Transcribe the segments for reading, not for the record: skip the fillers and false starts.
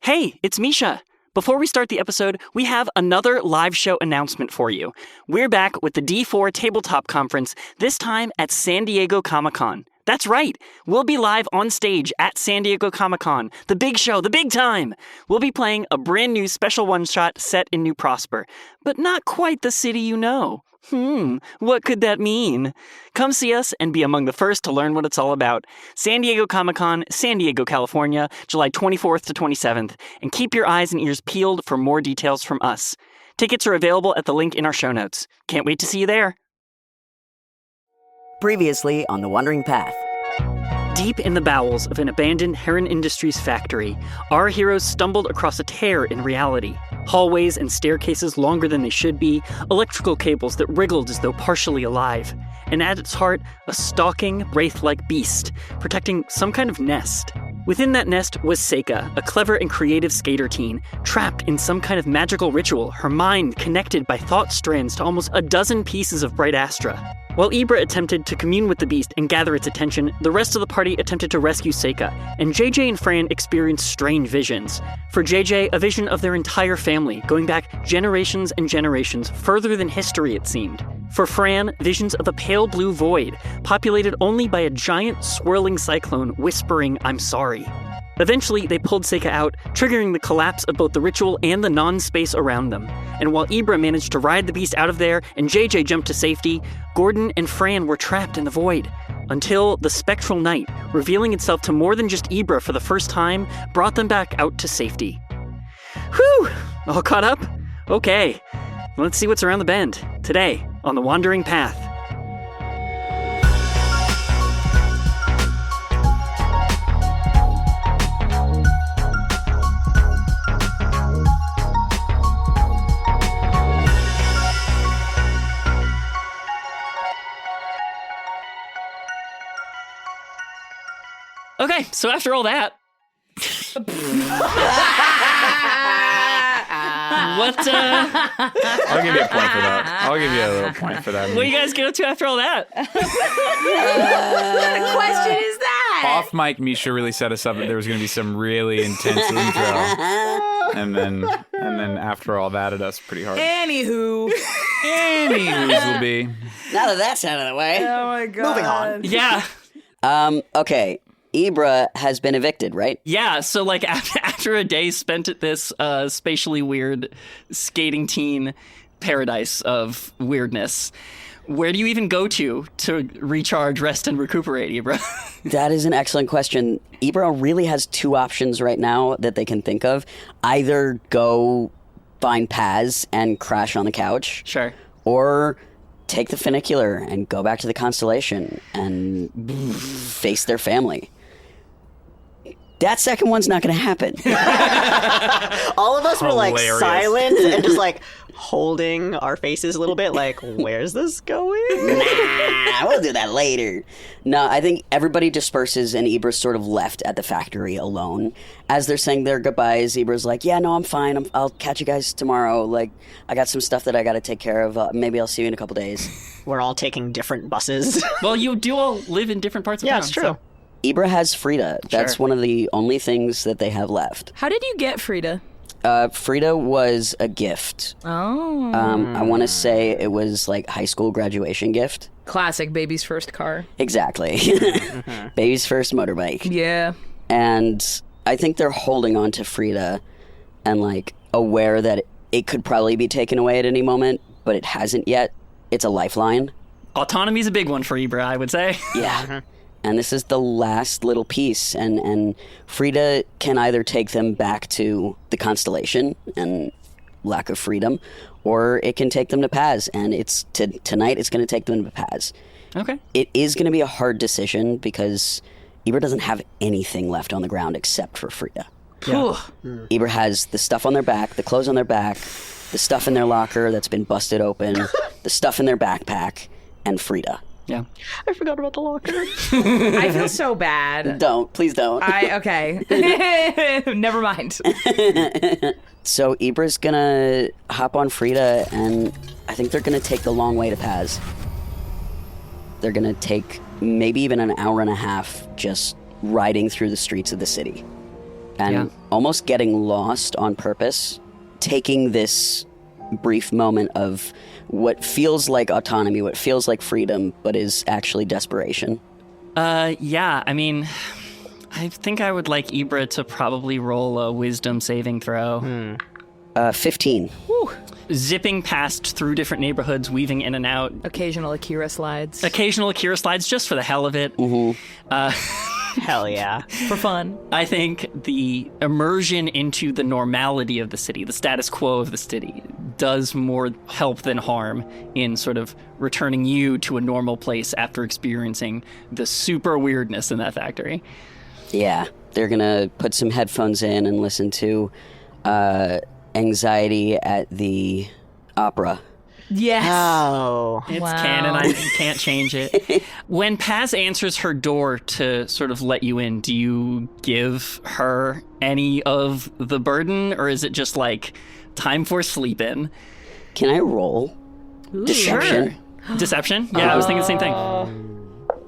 Hey, it's Misha. Before we start the episode, we have another live show announcement for you. We're back with the D4 Tabletop Conference, this time at San Diego Comic-Con. That's right, we'll be live on stage at San Diego Comic-Con, the big show, the big time. We'll be playing a brand new special one-shot set in New Prosper, but not quite the city you know. What could that mean? Come see us and be among the first to learn what it's all about. San Diego Comic-Con, San Diego, California, July 24th to 27th. And keep your eyes and ears peeled for more details from us. Tickets are available at the link in our show notes. Can't wait to see you there. Previously on The Wandering Path. Deep in the bowels of an abandoned Heron Industries factory, our heroes stumbled across a tear in reality. Hallways and staircases longer than they should be, electrical cables that wriggled as though partially alive, and at its heart, a stalking, wraith-like beast, protecting some kind of nest. Within that nest was Seika, a clever and creative skater teen, trapped in some kind of magical ritual, her mind connected by thought strands to almost a dozen pieces of bright astra. While Ibra attempted to commune with the beast and gather its attention, the rest of the party attempted to rescue Seika, and JJ and Fran experienced strange visions. For JJ, a vision of their entire family, going back generations and generations, further than history it seemed. For Fran, visions of a pale blue void, populated only by a giant swirling cyclone whispering, "I'm sorry." Eventually, they pulled Seika out, triggering the collapse of both the ritual and the non-space around them. And while Ibra managed to ride the beast out of there and JJ jumped to safety, Gordon and Fran were trapped in the void. Until the spectral night, revealing itself to more than just Ibra for the first time, brought them back out to safety. Whew! All caught up? Okay. Let's see what's around the bend, today, on The Wandering Path. Okay, so after all that, I'll give you a point for that. I'll give you a little point for that. what do you guys get up to after all that? What kind of question is that? Off mic, Misha really set us up that there was going to be some really intense intro, and then after all that, it us pretty hard. Anywho's will be. Now that that's out of the way. Oh my god. Moving on. Yeah. Okay. Ibra has been evicted, right? Yeah, so like after a day spent at this spatially weird skating teen paradise of weirdness, where do you even go to recharge, rest, and recuperate, Ibra? That is an excellent question. Ibra really has two options right now that they can think of. Either go find Paz and crash on the couch. Sure. Or take the funicular and go back to the Constellation and face their family. That second one's not going to happen. All of us were like Hilarious. silent and just like holding our faces a little bit like, where's this going? Nah, we'll do that later. No, I think everybody disperses and Ibra's sort of left at the factory alone. As they're saying their goodbyes, Ibra's like, yeah, no, I'm fine. I'll catch you guys tomorrow. Like, I got some stuff that I got to take care of. Maybe I'll see you in a couple days. We're all taking different buses. Well, you do all live in different parts of Yeah, town. it's true. So. Ibra has Frida. That's one of the only things that they have left. How did you get Frida? Frida was a gift. Oh. I want to say it was like high school graduation gift. Classic baby's first car. Exactly. Baby's first motorbike. Yeah. And I think they're holding on to Frida and like aware that it could probably be taken away at any moment, but it hasn't yet. It's a lifeline. Autonomy's a big one for Ibra, I would say. Yeah. And this is the last little piece. And Frida can either take them back to the Constellation and lack of freedom, or it can take them to Paz. And it's tonight it's going to take them to Paz. Okay. It is going to be a hard decision because Ibra doesn't have anything left on the ground except for Frida. Yeah. Ibra has the stuff on their back, the clothes on their back, the stuff in their locker that's been busted open, the stuff in their backpack, and Frida. Yeah. I forgot about the locker. I feel so bad. Please don't. Okay. Never mind. So Ibra's gonna hop on Frida, and I think they're gonna take the long way to Paz. They're gonna take maybe even an hour and a half just riding through the streets of the city and almost getting lost on purpose, taking this brief moment of what feels like autonomy, what feels like freedom, but is actually desperation. Yeah, I mean, I think I would like Ibra to probably roll a wisdom saving throw. 15. Whew. Zipping past through different neighborhoods, weaving in and out. Occasional Akira slides. Occasional Akira slides just for the hell of it. Hell yeah. For fun. I think the immersion into the normality of the city, the status quo of the city, does more help than harm in sort of returning you to a normal place after experiencing the super weirdness in that factory. Yeah, they're gonna put some headphones in and listen to Anxiety at the Opera. Yes. Oh. It's Wow. canon. I can't change it. When Paz answers her door to sort of let you in, do you give her any of the burden, or is it just like time for sleep-in? Can I roll? Deception? Sure. Deception? Yeah, I was thinking the same thing.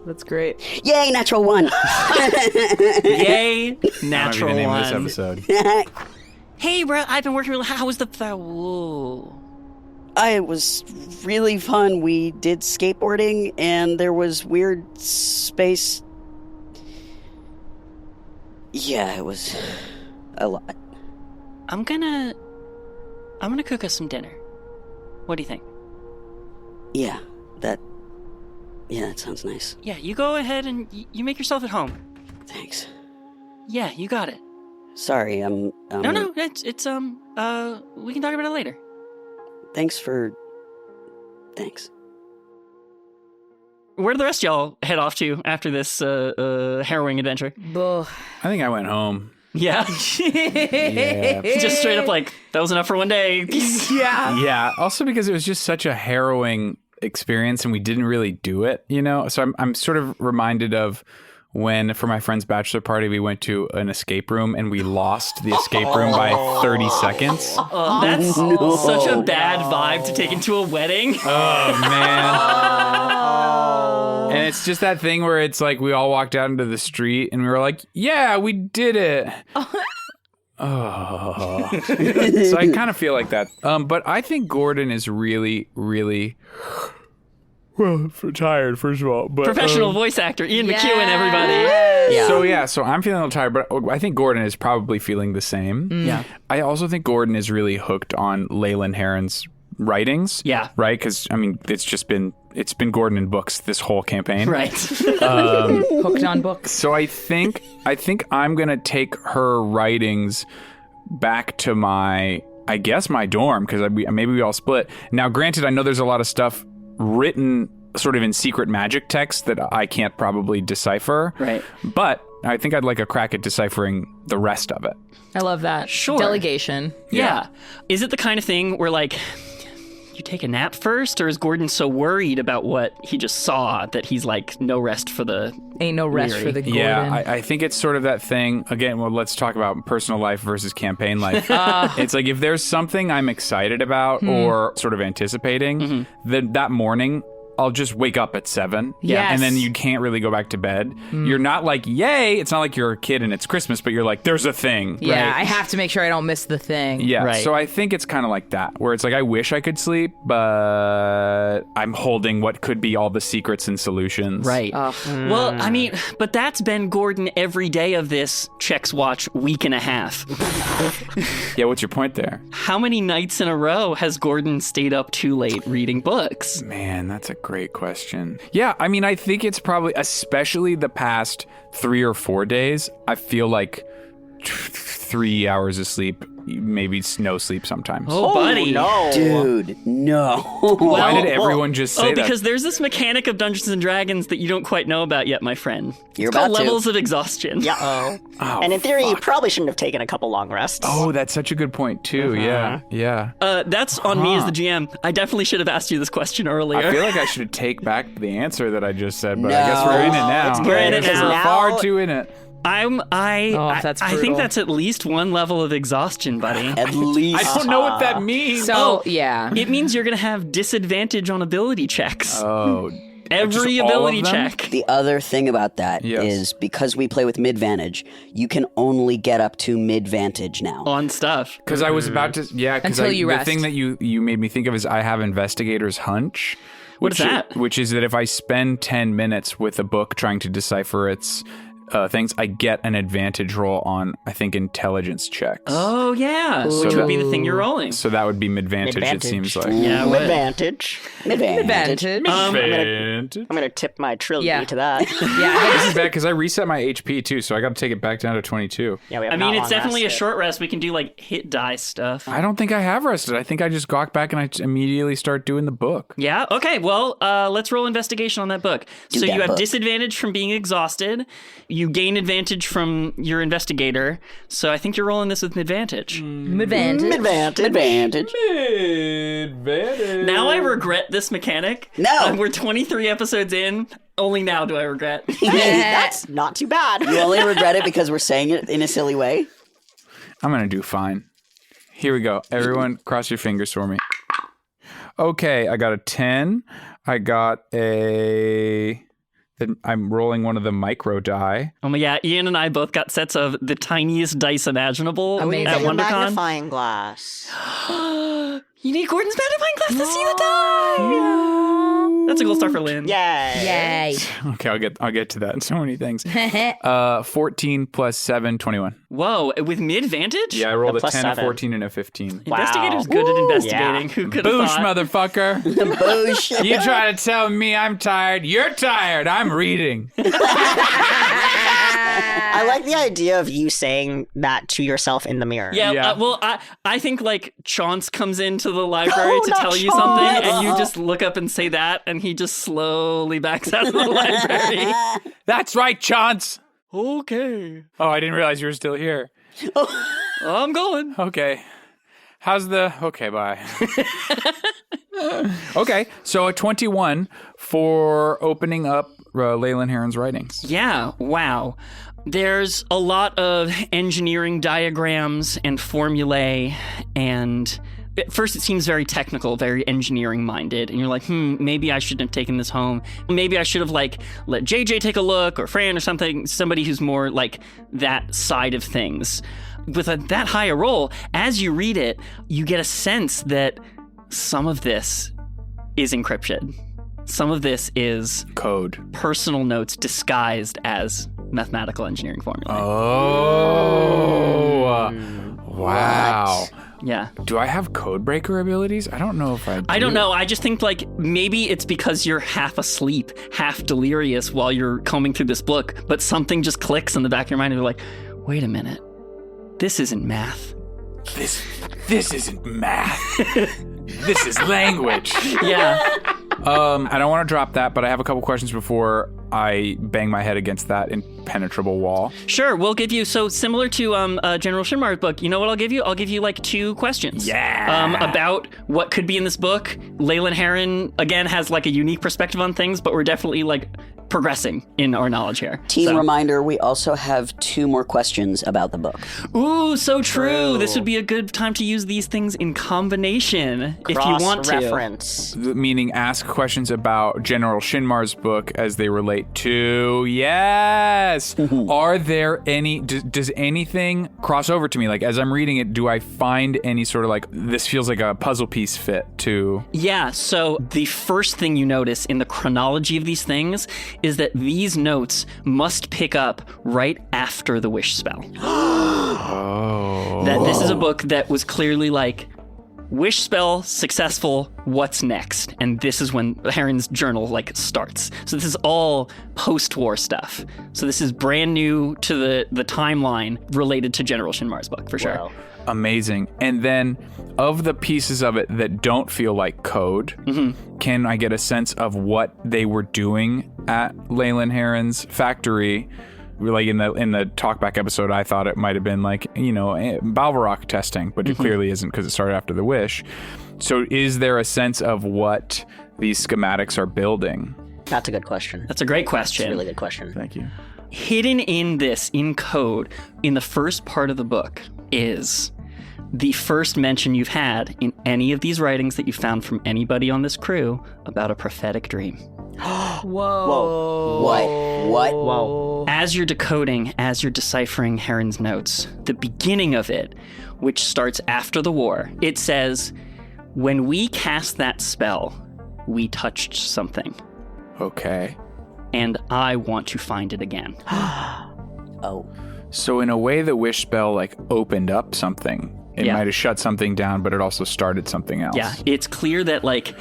That's great. Yay, natural 1! Yay, That might be natural the name one. of this episode. Hey, bro, I've been working really hard. How was the... Whoa. It was really fun. We did skateboarding, and there was weird space. Yeah, it was a lot. I'm gonna cook us some dinner. What do you think? Yeah, that sounds nice. Yeah, you go ahead and you make yourself at home. Thanks. Yeah, you got it. Sorry, No, it's we can talk about it later. Thanks. Where do the rest of y'all head off to after this harrowing adventure? Ugh. I think I went home. Yeah. Yeah. Just straight up like, that was enough for one day. Yeah. Yeah. Also because it was just such a harrowing experience and we didn't really do it, you know? So I'm sort of reminded of when, for my friend's bachelor party, we went to an escape room and we lost the escape room by 30 seconds. That's such a bad vibe to take into a wedding. Oh, man. And it's just that thing where it's like we all walked out into the street and we were like, yeah, we did it. Oh. So I kind of feel like that. But I think Gordon is really, really... Well, tired, first of all. But, Professional voice actor, Ian McEwen, everybody. Yeah. So I'm feeling a little tired, but I think Gordon is probably feeling the same. Yeah. I also think Gordon is really hooked on Leyland Heron's writings. Yeah. Right? Because, I mean, it's been Gordon in books this whole campaign. Right. Hooked on books. So I think I'm going to take her writings back to my dorm, because maybe we all split. Now, granted, I know there's a lot of stuff written sort of in secret magic text that I can't probably decipher. Right. But I think I'd like a crack at deciphering the rest of it. I love that. Sure. Delegation. Yeah. Is it the kind of thing where, like, you take a nap first, or is Gordon so worried about what he just saw that he's like, no rest for the... Ain't no rest for the Gordon. Yeah, I think it's sort of that thing. Again, well, let's talk about personal life versus campaign life. It's like if there's something I'm excited about or sort of anticipating, then that morning I'll just wake up at 7. Yes. And then you can't really go back to bed. You're not like, yay, it's not like you're a kid and it's Christmas, but you're like, there's a thing. Yeah, Right. I have to make sure I don't miss the thing. Yeah, Right. so I think it's kind of like that, where it's like I wish I could sleep, but I'm holding what could be all the secrets and solutions. Right. Well, I mean, but that's been Gordon every day of this Chex Watch week and a half. Yeah, what's your point there? How many nights in a row has Gordon stayed up too late reading books? Man, that's a great question. Yeah, I mean, I think it's probably, especially the past 3 or 4 days, I feel like 3 hours of sleep, maybe no sleep sometimes. Oh, buddy. No. Dude, no. Why did everyone just say that? because there's this mechanic of Dungeons and Dragons that you don't quite know about yet, my friend. You're It's called about to. levels of exhaustion. Yeah. Oh, And in theory, you fuck. probably shouldn't have taken a couple long rests. Oh, that's such a good point, too. Yeah, yeah. That's on me as the GM. I definitely should have asked you this question earlier. I feel like I should take back the answer that I just said, but I guess we're in it now. It's We're in it because now. We're far too in it. That's I think brutal. that's at least one level of exhaustion, buddy. At least. I don't know what that means. So, yeah. It means you're going to have disadvantage on ability checks. Oh, Every Just all ability of them? check. The other thing about that Yes. is because we play with mid-vantage, you can only get up to mid-vantage now. On stuff. Because I was about to, because Until you the rest. thing that you made me think of is I have Investigator's Hunch. What is that? Which is that if I spend 10 minutes with a book trying to decipher its things, I get an advantage roll on, I think, intelligence checks. Oh, yeah. Which would be the thing you're rolling. So that would be mid-vantage, it seems like. Yeah, what? Advantage. Mid-vantage. I'm gonna tip my trilogy Yeah. to that. Yeah. This is bad because I reset my HP too, so I got to take it back down to 22. Yeah, we have I not mean, it's long definitely a rested. short rest. We can do like hit die stuff. I don't think I have rested. I think I just gawk back and I immediately start doing the book. Yeah. Okay. Well, let's roll investigation on that book. So that you have book. disadvantage from being exhausted. You gain advantage from your investigator. So I think you're rolling this with advantage. Advantage. Mid-vantage. Now I regret this mechanic. No. We're 23 episodes in. Only now do I regret. That's not too bad. You only regret it because we're saying it in a silly way? I'm going to do fine. Here we go. Everyone, cross your fingers for me. Okay, I got a 10. I got I'm rolling one of the micro die. Oh my god, Ian and I both got sets of the tiniest dice imaginable Amazing. at Your WonderCon. magnifying glass. You need Gordon's magnifying glass to see the die. That's a gold star for Lynn. Yay. Yay. Okay, I'll get to that. So many things. 14 plus 7, 21. Whoa, with mid-vantage? Yeah, I rolled a plus 10, a 7. 14, and a 15. Investigator's good at investigating. Yeah. Who could have Boosh, thought? motherfucker. Boosh. You try to tell me I'm tired. You're tired. I'm reading. I like the idea of you saying that to yourself in the mirror. Yeah, Yeah. well, I think like Chance comes into the library Oh, to not tell you something, Chance. and you just look up and say that, and he just slowly backs out of the library. That's right, Chance. Okay, Oh, I didn't realize you were still here. I'm going. Okay. Okay, bye. Okay, so a 21 for opening up Leyland Heron's writings. Yeah, wow. There's a lot of engineering diagrams and formulae, and at first it seems very technical, very engineering minded, and you're like, maybe I shouldn't have taken this home. Maybe I should have like let JJ take a look, or Fran or something, somebody who's more like that side of things. With that high a roll, as you read it, you get a sense that some of this is encrypted. Some of this is Code. personal notes disguised as mathematical engineering formulae. Oh. Wow. Yeah. Do I have code breaker abilities? I don't know if I do. I don't know. I just think like maybe it's because you're half asleep, half delirious while you're combing through this book, but something just clicks in the back of your mind and you're like, wait a minute. This isn't math. This isn't math. This is language. Yeah. I don't want to drop that, but I have a couple questions before I bang my head against that impenetrable wall. Sure, we'll give you, so similar to General Shinmar's book, you know what I'll give you? I'll give you like 2 questions. Yeah. About what could be in this book. Leyland Heron, again, has like a unique perspective on things, but we're definitely like progressing in our knowledge here. Team reminder, we also have 2 more questions about the book. Ooh, so true. This would be a good time to use these things in combination if you want to. Cross-reference. Meaning ask questions about General Shinmar's book as they relate to... Yes! Are there any... Does anything cross over to me? Like, as I'm reading it, do I find any sort of like, this feels like a puzzle piece fit to... Yeah, so the first thing you notice in the chronology of these things is that these notes must pick up right after the wish spell. That this is a book that was clearly like, wish spell successful, what's next? And this is when Heron's journal like starts. So this is all post-war stuff. So this is brand new to the timeline related to General Shinmar's book, for sure. Wow. Amazing. And then, of the pieces of it that don't feel like code, can I get a sense of what they were doing at Leyland Heron's factory? Like in the talkback episode, I thought it might have been like, Balvarok testing, but it clearly isn't because it started after the wish. So is there a sense of what these schematics are building? That's a good question. That's a great question. That's a really good question. Thank you. Hidden in this, in code, in the first part of the book, is the first mention you've had in any of these writings that you found from anybody on this crew about a prophetic dream. Whoa. What? As you're decoding, as you're deciphering Heron's notes, the beginning of it, which starts after the war, it says, when we cast that spell, we touched something, Okay. and I want to find it again. Oh. So in a way, the wish spell like opened up something. It Yeah. might have shut something down, but it also started something else. Yeah, it's clear that like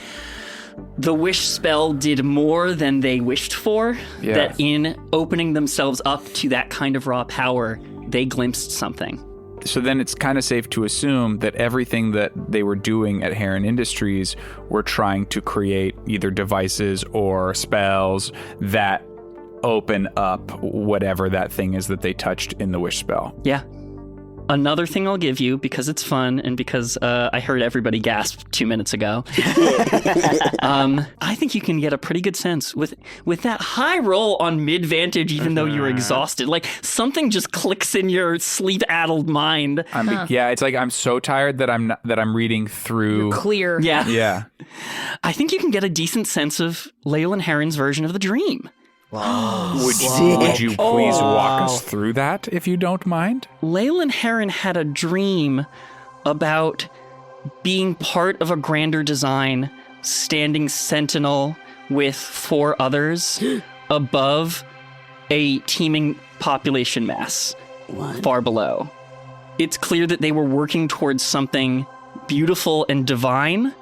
the wish spell did more than they wished for. Yeah. That in opening themselves up to that kind of raw power, they glimpsed something. So then it's kind of safe to assume that everything that they were doing at Heron Industries were trying to create either devices or spells that open up whatever that thing is that they touched in the wish spell. Yeah. Another thing I'll give you, because it's fun and because I heard everybody gasp 2 minutes ago, I think you can get a pretty good sense with that high roll on mid-vantage, even though you're exhausted. Like, something just clicks in your sleep-addled mind. Yeah, it's like I'm so tired that I'm reading through. Clear. Yeah. Yeah. I think you can get a decent sense of Leyland Heron's version of the dream. Would you please walk us through that, if you don't mind? Leyland Heron had a dream about being part of a grander design, standing sentinel with 4 others above a teeming population mass far below. It's clear that they were working towards something beautiful and divine,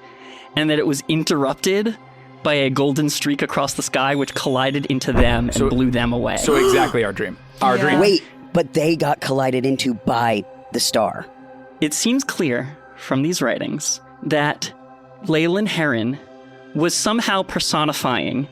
and that it was interrupted by a golden streak across the sky which collided into them and blew them away. So exactly our dream. Our dream. Wait, but they got collided into by the star. It seems clear from these writings that Leyland Heron was somehow personifying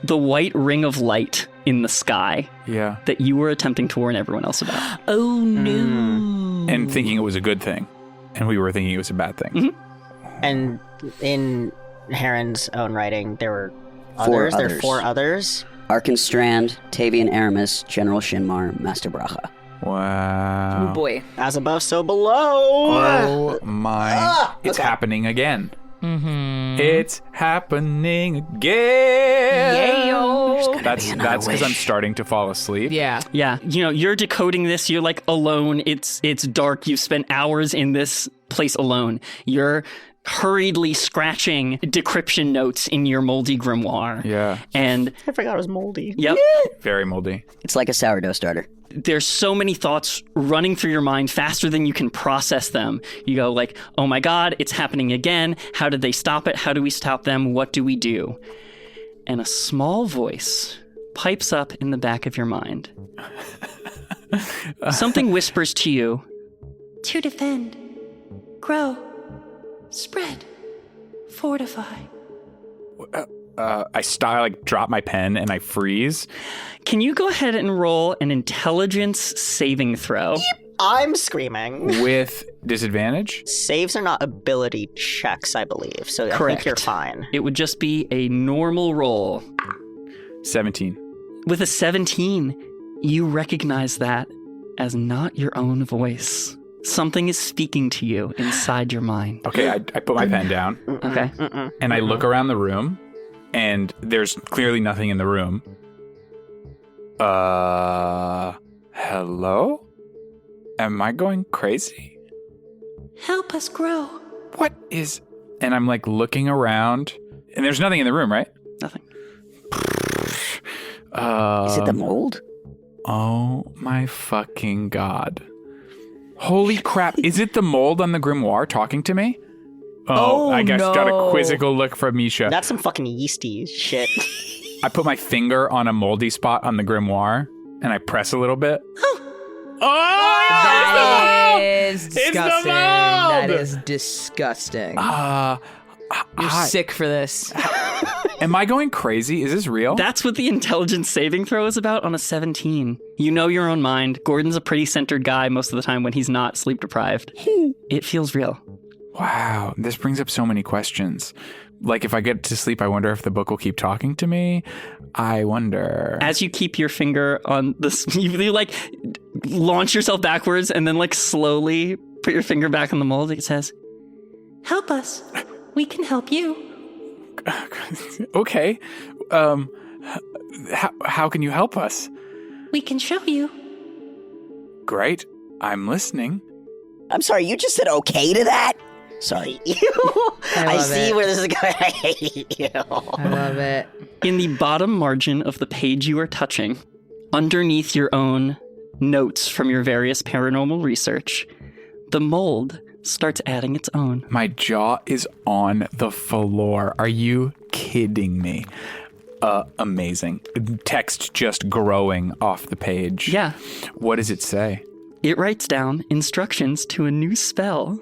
the white ring of light in the sky Yeah. that you were attempting to warn everyone else about. Oh, no. And thinking it was a good thing. And we were thinking it was a bad thing. Mm-hmm. And in Heron's own writing, there were 4 others. There others. are 4 others. Arkan Strand, Tavian Aramis, General Shinmar, Master Bracha. Wow. Oh, boy. As above, so below. Oh my. It's happening again. Mm-hmm. It's happening again. Yayo. That's because I'm starting to fall asleep. Yeah. Yeah, you're decoding this, you're like alone, it's dark, you've spent hours in this place alone. You're hurriedly scratching decryption notes in your moldy grimoire. Yeah. And I forgot it was moldy. yep. Very moldy. It's like a sourdough starter. There's so many thoughts running through your mind faster than you can process them. You go like, oh my God, it's happening again. How did they stop it? How do we stop them? What do we do? And a small voice pipes up in the back of your mind. Something whispers to you. To defend, grow, spread, fortify. I drop my pen and I freeze. Can you go ahead and roll an intelligence saving throw? I'm screaming. With disadvantage? Saves are not ability checks, I believe. So I Correct. think you're fine. It would just be a normal roll. 17. With a 17, you recognize that as not your own voice. Something is speaking to you inside your mind. Okay, I put my pen down Okay? and I look around the room and there's clearly nothing in the room. Hello? Am I going crazy? Help us grow. What is... And I'm like looking around and there's nothing in the room, right? Nothing. Is it the mold? Oh my fucking God. Holy crap. Is it the mold on the grimoire talking to me? Oh, I guess got a quizzical look from Misha. That's some fucking yeasty shit. I put my finger on a moldy spot on the grimoire and I press a little bit. That is the disgusting. mold! That is disgusting. You're Hi. sick for this. Am I going crazy? Is this real? That's what the intelligence saving throw is about on a 17. You know your own mind. Gordon's a pretty centered guy most of the time when he's not sleep deprived. It feels real. Wow, this brings up so many questions. Like, if I get to sleep, I wonder if the book will keep talking to me. I wonder. As you keep your finger on this, you like launch yourself backwards and then like slowly put your finger back on the mold. It says, Help us. We can help you. Okay. how can you help us? We can show you. Great. I'm listening. I'm sorry, you just said okay to that? Sorry. I love see it. where this is going. I hate you. I love it. In the bottom margin of the page you are touching, underneath your own notes from your various paranormal research, the mold starts adding its own. My jaw is on the floor. Are you kidding me? Amazing. Text just growing off the page. Yeah. What does it say? It writes down instructions to a new spell.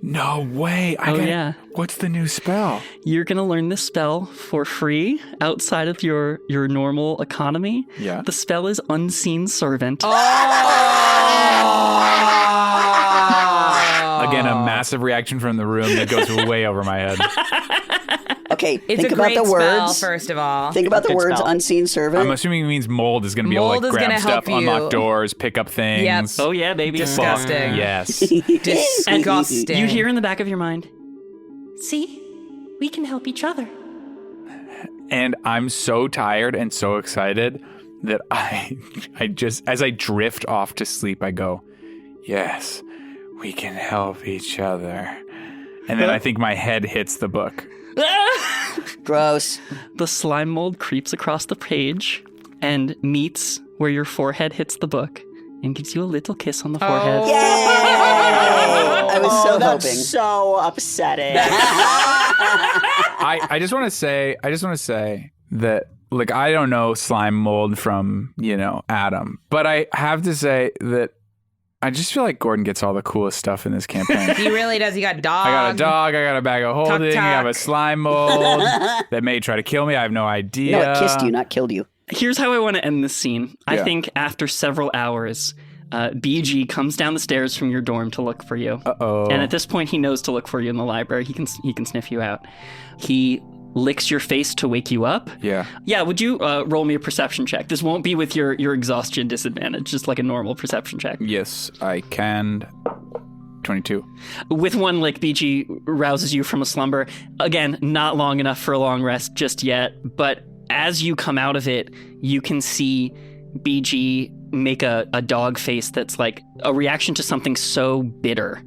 No way. Yeah. What's the new spell? You're going to learn this spell for free outside of your normal economy. Yeah. The spell is Unseen Servant. Again, a massive reaction from the room that goes way over my head. Okay, It's think a about great the spell, words. first of all. Think about the Good words spell. unseen servant. I'm assuming it means mold is going to be able Mold to is like, grab gonna stuff, help you. unlock doors, pick up things. Yep. Oh, yeah, baby. Disgusting. Yes. Disgusting. You hear in the back of your mind, See? We can help each other. And I'm so tired and so excited that I just, as I drift off to sleep, I go, yes, we can help each other. And then I think my head hits the book. Gross. the slime mold creeps across the page and meets where your forehead hits the book and gives you a little kiss on the forehead. Yay! I was so That's hoping. so upsetting. I just want to say that, like, I don't know slime mold from, Adam, but I have to say that I just feel like Gordon gets all the coolest stuff in this campaign. He really does. He got dog. I got a dog, I got a bag of holding, I have a Tuck. slime mold that may try to kill me. I have no idea. No, it kissed you, not killed you. Here's how I want to end this scene. I Yeah. think after several hours, BG comes down the stairs from your dorm to look for you. Uh-oh. And at this point, he knows to look for you in the library. He can sniff you out. He licks your face to wake you up. Yeah. Yeah, would you roll me a perception check? This won't be with your exhaustion disadvantage, just like a normal perception check. Yes, I can. 22. With one lick, BG rouses you from a slumber. Again, not long enough for a long rest just yet, but as you come out of it, you can see BG make a dog face that's like a reaction to something so bitter.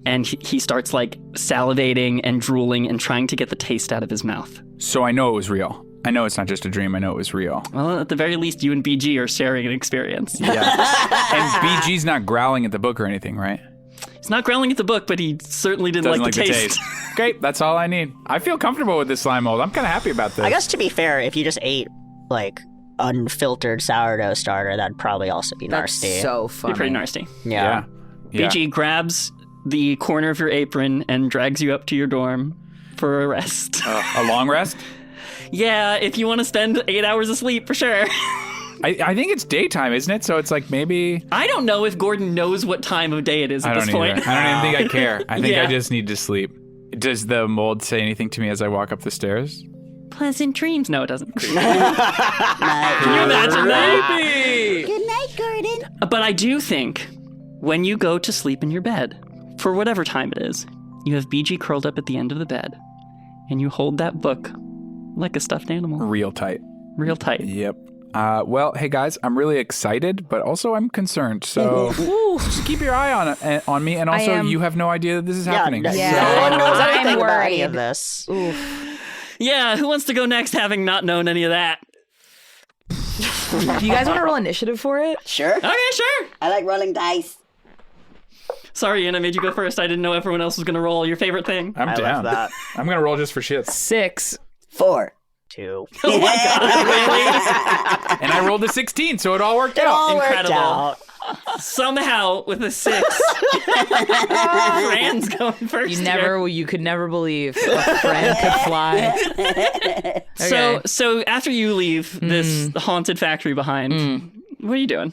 And he starts like salivating and drooling and trying to get the taste out of his mouth. So I know it was real. I know it's not just a dream. I know it was real. Well, at the very least, you and BG are sharing an experience. Yeah. And BG's not growling at the book or anything, right? He's not growling at the book, but he certainly didn't Doesn't like the taste. Great. That's all I need. I feel comfortable with this slime mold. I'm kind of happy about this. I guess to be fair, if you just ate like unfiltered sourdough starter, that'd probably also be That's nasty. so funny. You're pretty nasty. Yeah. Yeah. BG grabs the corner of your apron and drags you up to your dorm for a rest. A long rest? Yeah, if you want to spend 8 hours of sleep, for sure. I think it's daytime, isn't it? So it's like maybe... I don't know if Gordon knows what time of day it is at this point. I don't even think I care. I think Yeah. I just need to sleep. Does the mold say anything to me as I walk up the stairs? Pleasant dreams. No, it doesn't. Can you Night. imagine that? Good night, Gordon. But I do think when you go to sleep in your bed, for whatever time it is, you have BG curled up at the end of the bed, and you hold that book like a stuffed animal, Real tight. real tight. Yep. Well, hey guys, I'm really excited, but also I'm concerned. So just keep your eye on me, and also you have no idea that this is happening. Yeah. No one knows I'm anything about any of worried. this. Yeah, who wants to go next having not known any of that? Do you guys want to roll initiative for it? Sure. Okay, sure. I like rolling dice. Sorry, Ian, I made you go first. I didn't know everyone else was going to roll. Your favorite thing? I'm I down. love that. I'm gonna roll just for shits. 6. 4. 2. Oh my god, really? And I rolled a 16, so it all worked out. All worked Incredible. out. Somehow, with a 6, Fran's going first. You could never believe a friend could fly. Okay. So after you leave this haunted factory behind, what are you doing?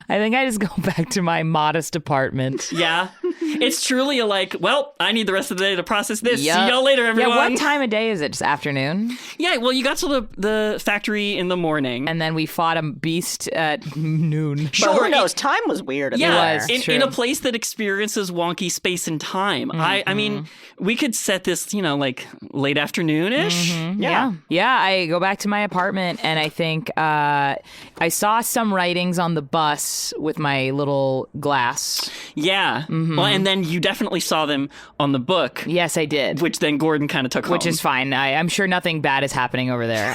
I think I just go back to my modest apartment. Yeah. It's truly a like, well, I need the rest of the day to process this. Yup. See y'all later, everyone. Yeah, what time of day is it? Just afternoon? Yeah, well, you got to the factory in the morning. And then we fought a beast at noon. But who knows? Time was weird. Yeah, was, true. in a place that experiences wonky space and time. I mean, we could set this, like late afternoon-ish. Yeah. I go back to my apartment, and I think I saw some writings on the bus with my little glass. Yeah. Well, and then you definitely saw them on the book. Yes, I did. Which then Gordon kind of took home. Which is fine. I'm sure nothing bad is happening over there.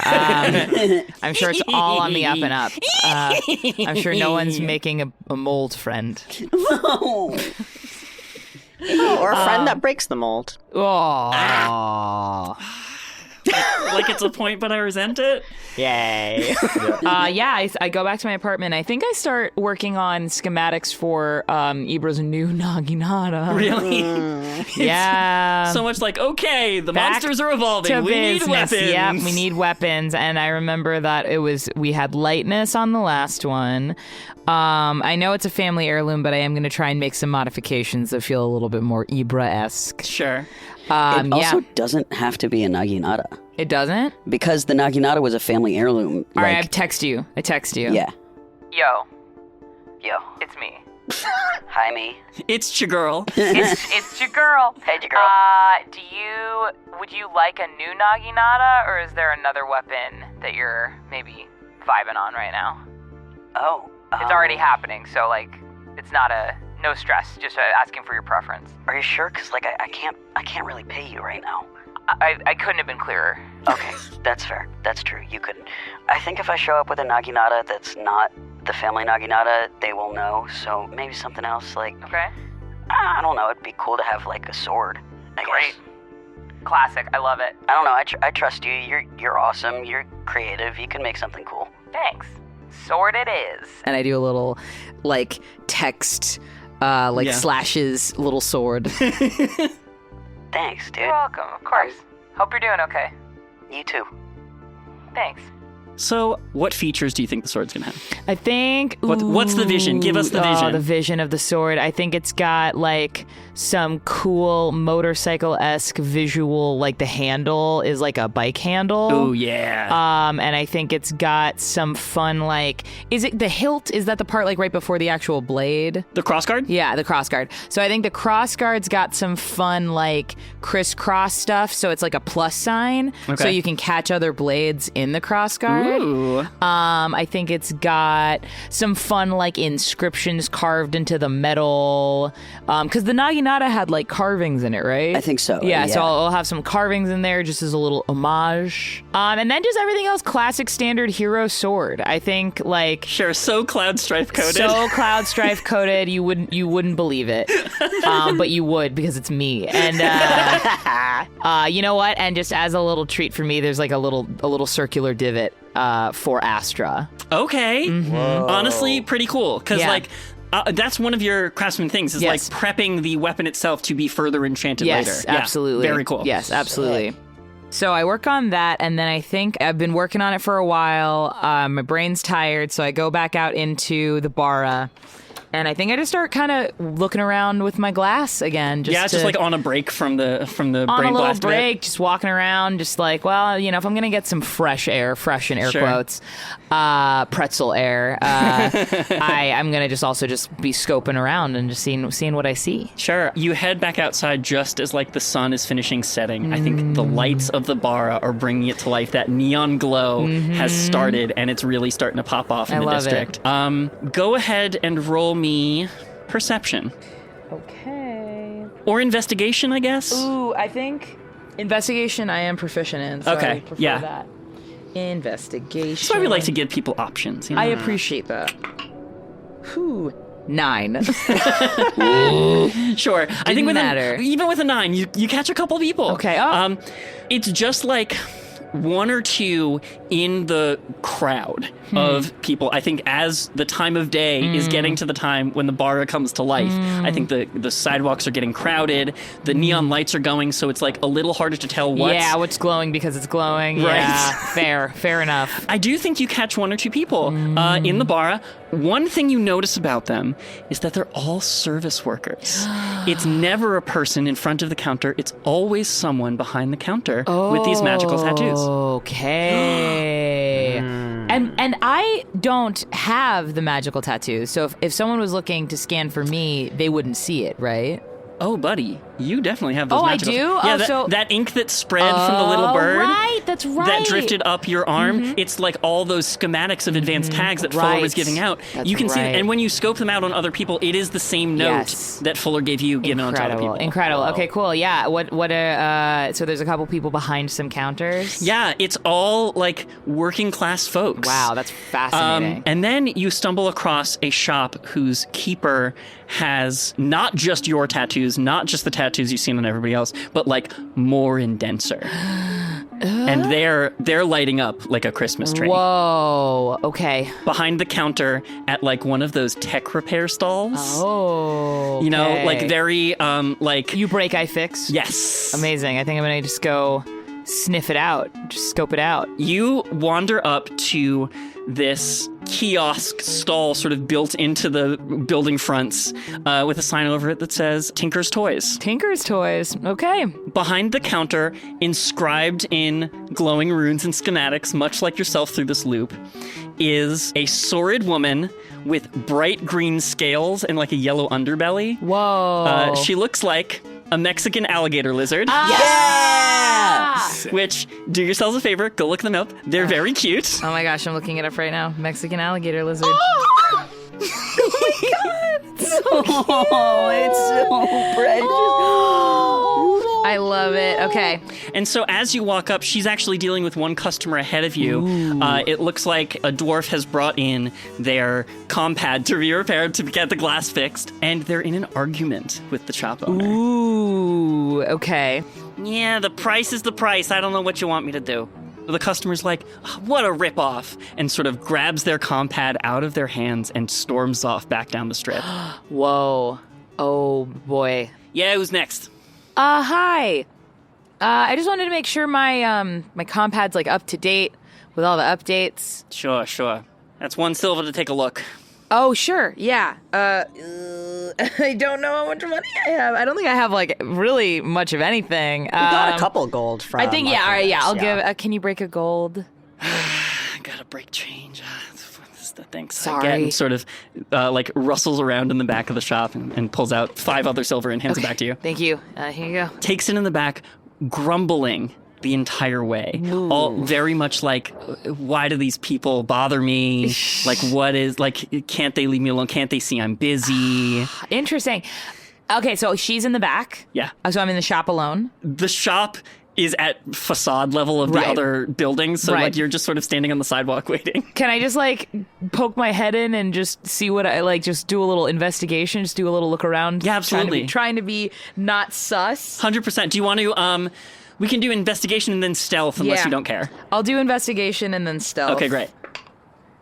I'm sure it's all on the up and up. I'm sure no one's making a mold friend. Or a friend that breaks the mold. Oh. Like it's a point, but I resent it. Yay. I go back to my apartment. I think I start working on schematics for Ibra's new Naginata. Really? Yeah. So much like, okay, the Back monsters are evolving. to We need business. weapons. Yeah, we need weapons. And I remember that we had lightness on the last one. I know it's a family heirloom, but I am going to try and make some modifications that feel a little bit more Ibra-esque. Sure. It also doesn't have to be a Naginata. It doesn't? Because the Naginata was a family heirloom. All right, I text you. Yeah. Yo, Yo. it's me. Hi, me. It's your girl. It's your girl. Hey, your girl. Would you like a new Naginata, or is there another weapon that you're maybe vibing on right now? Oh. It's already happening, so it's not no stress, just asking for your preference. Are you sure? Because I can't really pay you right now. I couldn't have been clearer. Okay, that's fair. That's true. You couldn't. I think if I show up with a Naginata that's not the family Naginata, they will know. So maybe something else Okay. I don't know. It'd be cool to have a sword. I Great. guess. Classic. I love it. I don't know. I trust you. You're awesome. You're creative. You can make something cool. Thanks. Sword it is. And I do a little text slashes little sword. Thanks, dude. You're welcome. Of course. Hope you're doing okay. You too. Thanks. So, what features do you think the sword's gonna have? I think. What's the vision? Give us the vision. Oh, the vision of the sword. I think it's got some cool motorcycle-esque visual. The handle is a bike handle. Oh yeah. And I think it's got some fun. Is it the hilt? Is that the part right before the actual blade? The crossguard? Yeah, the crossguard. So I think the crossguard's got some fun crisscross stuff. So it's a plus sign. Okay. So you can catch other blades in the crossguard. Ooh. I think it's got some fun inscriptions carved into the metal. Because the Naginata had carvings in it, right? I think so. Yeah, so I'll have some carvings in there just as a little homage. And then just everything else, classic standard hero sword. I think Sure, so cloud strife coded. so cloud strife coated, you wouldn't believe it, but you would because it's me. And you know what? And just as a little treat for me, there's a little circular divot for Astra. Okay. Honestly, pretty cool. Because Yeah. that's one of your craftsman things is Yes. prepping the weapon itself to be further enchanted later. Yes, Yeah, absolutely. very cool. Yes, absolutely. So I work on that, and then I think I've been working on it for a while. My brain's tired, so I go back out into the bara. And I think I just start kind of looking around with my glass again. Just on a break from the on brain a little blast break, just walking around, just if I'm gonna get some fresh in air Sure. quotes, pretzel air, I'm gonna just be scoping around and just seeing what I see. Sure. You head back outside just as the sun is finishing setting. I think the lights of the bara are bringing it to life. That neon glow has started, and it's really starting to pop off in the love district. Go ahead and roll me perception. Okay. Or investigation, I guess. Ooh, I think investigation I am proficient in. So Okay, I prefer yeah. that. Investigation. That's why we like to give people options. I appreciate that. Whew. 9. Sure. I think matter. Even with a 9, you catch a couple people. Okay. Oh. It's just one or two in the crowd. of people. I think as the time of day is getting to the time when the bara comes to life, I think the sidewalks are getting crowded, the neon lights are going, so it's like a little harder to tell what's glowing because it's glowing. Right. Yeah, fair enough. I do think you catch one or two people in the bara. One thing you notice about them is that they're all service workers. It's never a person in front of the counter. It's always someone behind the counter with these magical tattoos. Okay. And I don't have the magical tattoos, so if someone was looking to scan for me, they wouldn't see it, right? Oh, buddy, you definitely have those magical... I do? Yeah, that ink that spread from the little bird... right, that's right. That drifted up your arm. It's like all those schematics of advanced tags that Fuller was giving out. That's you can see it, right. and when you scope them out on other people, it is the same note that Fuller gave you given on to other people. Incredible. Okay, cool. Yeah, so there's a couple people behind some counters? Yeah, it's all like working class folks. Wow, that's fascinating. And then you stumble across a shop whose keeper has not just your tattoos, not just the tattoos you've seen on everybody else, but like more and denser. And they're lighting up like a Christmas tree. Whoa, okay. Behind the counter at like one of those tech repair stalls. Oh, okay. You know, like very like... You break, I fix? Yes. Amazing. I think I'm going to just go sniff it out, just scope it out. You wander up to this kiosk stall sort of built into the building fronts with a sign over it that says Tinker's Toys. Tinker's Toys, okay. Behind the counter, inscribed in glowing runes and schematics, much like yourself through this loop, is a sordid woman with bright green scales and like a yellow underbelly. Whoa. She looks like a Mexican alligator lizard. Which, do yourselves a favor, go look them up. They're very cute. Oh my gosh, I'm looking it up right now. Mexican alligator lizard. Oh my god! It's so cute. It's so precious. I love it. Okay. And so as you walk up, she's actually dealing with one customer ahead of you. It looks like a dwarf has brought in their compad to be repaired to get the glass fixed, and they're in an argument with the shop owner. Ooh, okay. Yeah, the price is the price. I don't know what you want me to do. The customer's like, what a ripoff, and sort of grabs their compad out of their hands and storms off back down the strip. Whoa. Oh, boy. Yeah, who's next? Hi. I just wanted to make sure my my compad's like up to date with all the updates. Sure. That's 1 silver to take a look. Oh, sure. Yeah. I don't know how much money I have. I don't think I have like really much of anything. You got a couple gold from... I think, all right, yeah. I'll give... can you break a gold? Gotta break change. Thanks. Sorry. Again, sort of like rustles around in the back of the shop and pulls out 5 other silver and hands it back to you. Thank you. Here you go. Takes it in the back, grumbling the entire way. Ooh. All very much like, why do these people bother me? Like, what is, like, can't they leave me alone? Can't they see I'm busy? Interesting. Okay, so she's in the back. Yeah. So I'm in the shop alone. The shop is at facade level of the other buildings, so like you're just sort of standing on the sidewalk waiting. Can I just like poke my head in and just see what I like, just do a little investigation, just do a little look around? Yeah, absolutely. Trying to be not sus. 100%. Do you want to, we can do investigation and then stealth unless you don't care. I'll do investigation and then stealth. Okay, great.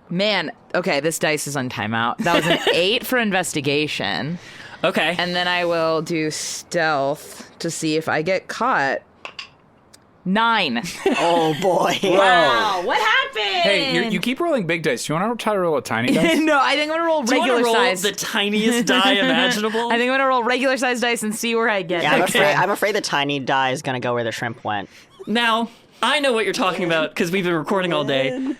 Man, okay, this dice is on timeout. That was an 8 for investigation. Okay. And then I will do stealth to see if I get caught. 9. Oh, boy. Wow, what happened? Hey, you keep rolling big dice. Do you want to try to roll a tiny dice? No, I think I'm going to roll Do you regular want to roll size. the tiniest die imaginable? I think I'm going to roll regular size dice and see where I get. Yeah, I'm afraid the tiny die is going to go where the shrimp went. Now, I know what you're talking about because we've been recording all day.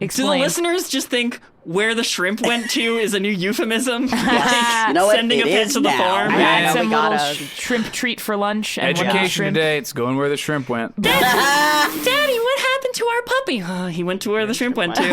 Explain. Do the listeners just think where the shrimp went to is a new euphemism? Like You know what? sending It a pet is to the now. farm? I Yeah, had some we little gotta- shrimp treat for lunch. And one of the Education shrimp- today, it's going where the shrimp went. Daddy, what happened to our puppy? He went to where the shrimp went to.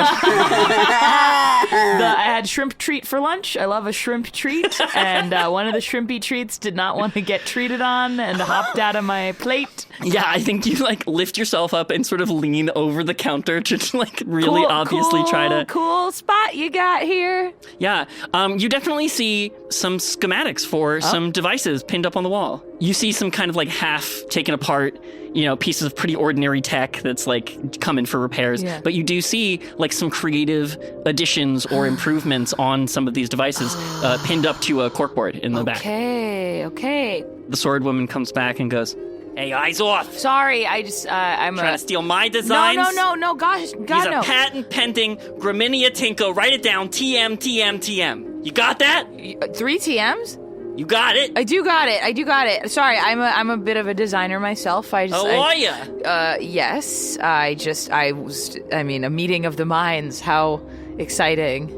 I had shrimp treat for lunch. I love a shrimp treat. And one of the shrimpy treats did not want to get treated on and hopped out of my plate. Yeah, I think you like lift yourself up and sort of lean over the counter to like really obviously try to... Cool spot you got here. Yeah, you definitely see some schematics for some devices pinned up on the wall. You see some kind of like half taken apart, pieces of pretty ordinary tech that's like coming for repairs. Yeah. But you do see like some creative additions or improvements on some of these devices pinned up to a corkboard in the back. Okay. The sword woman comes back and goes, "Hey, eyes off! Sorry, I'm Trying to steal my designs? No, gosh, He's God, a no. patent-pending Graminia Tinko. Write it down. TM. You got that? 3 TMs? You got it? I do got it. Sorry, I'm a bit of a designer myself. Are you? Yes. A meeting of the minds. How exciting.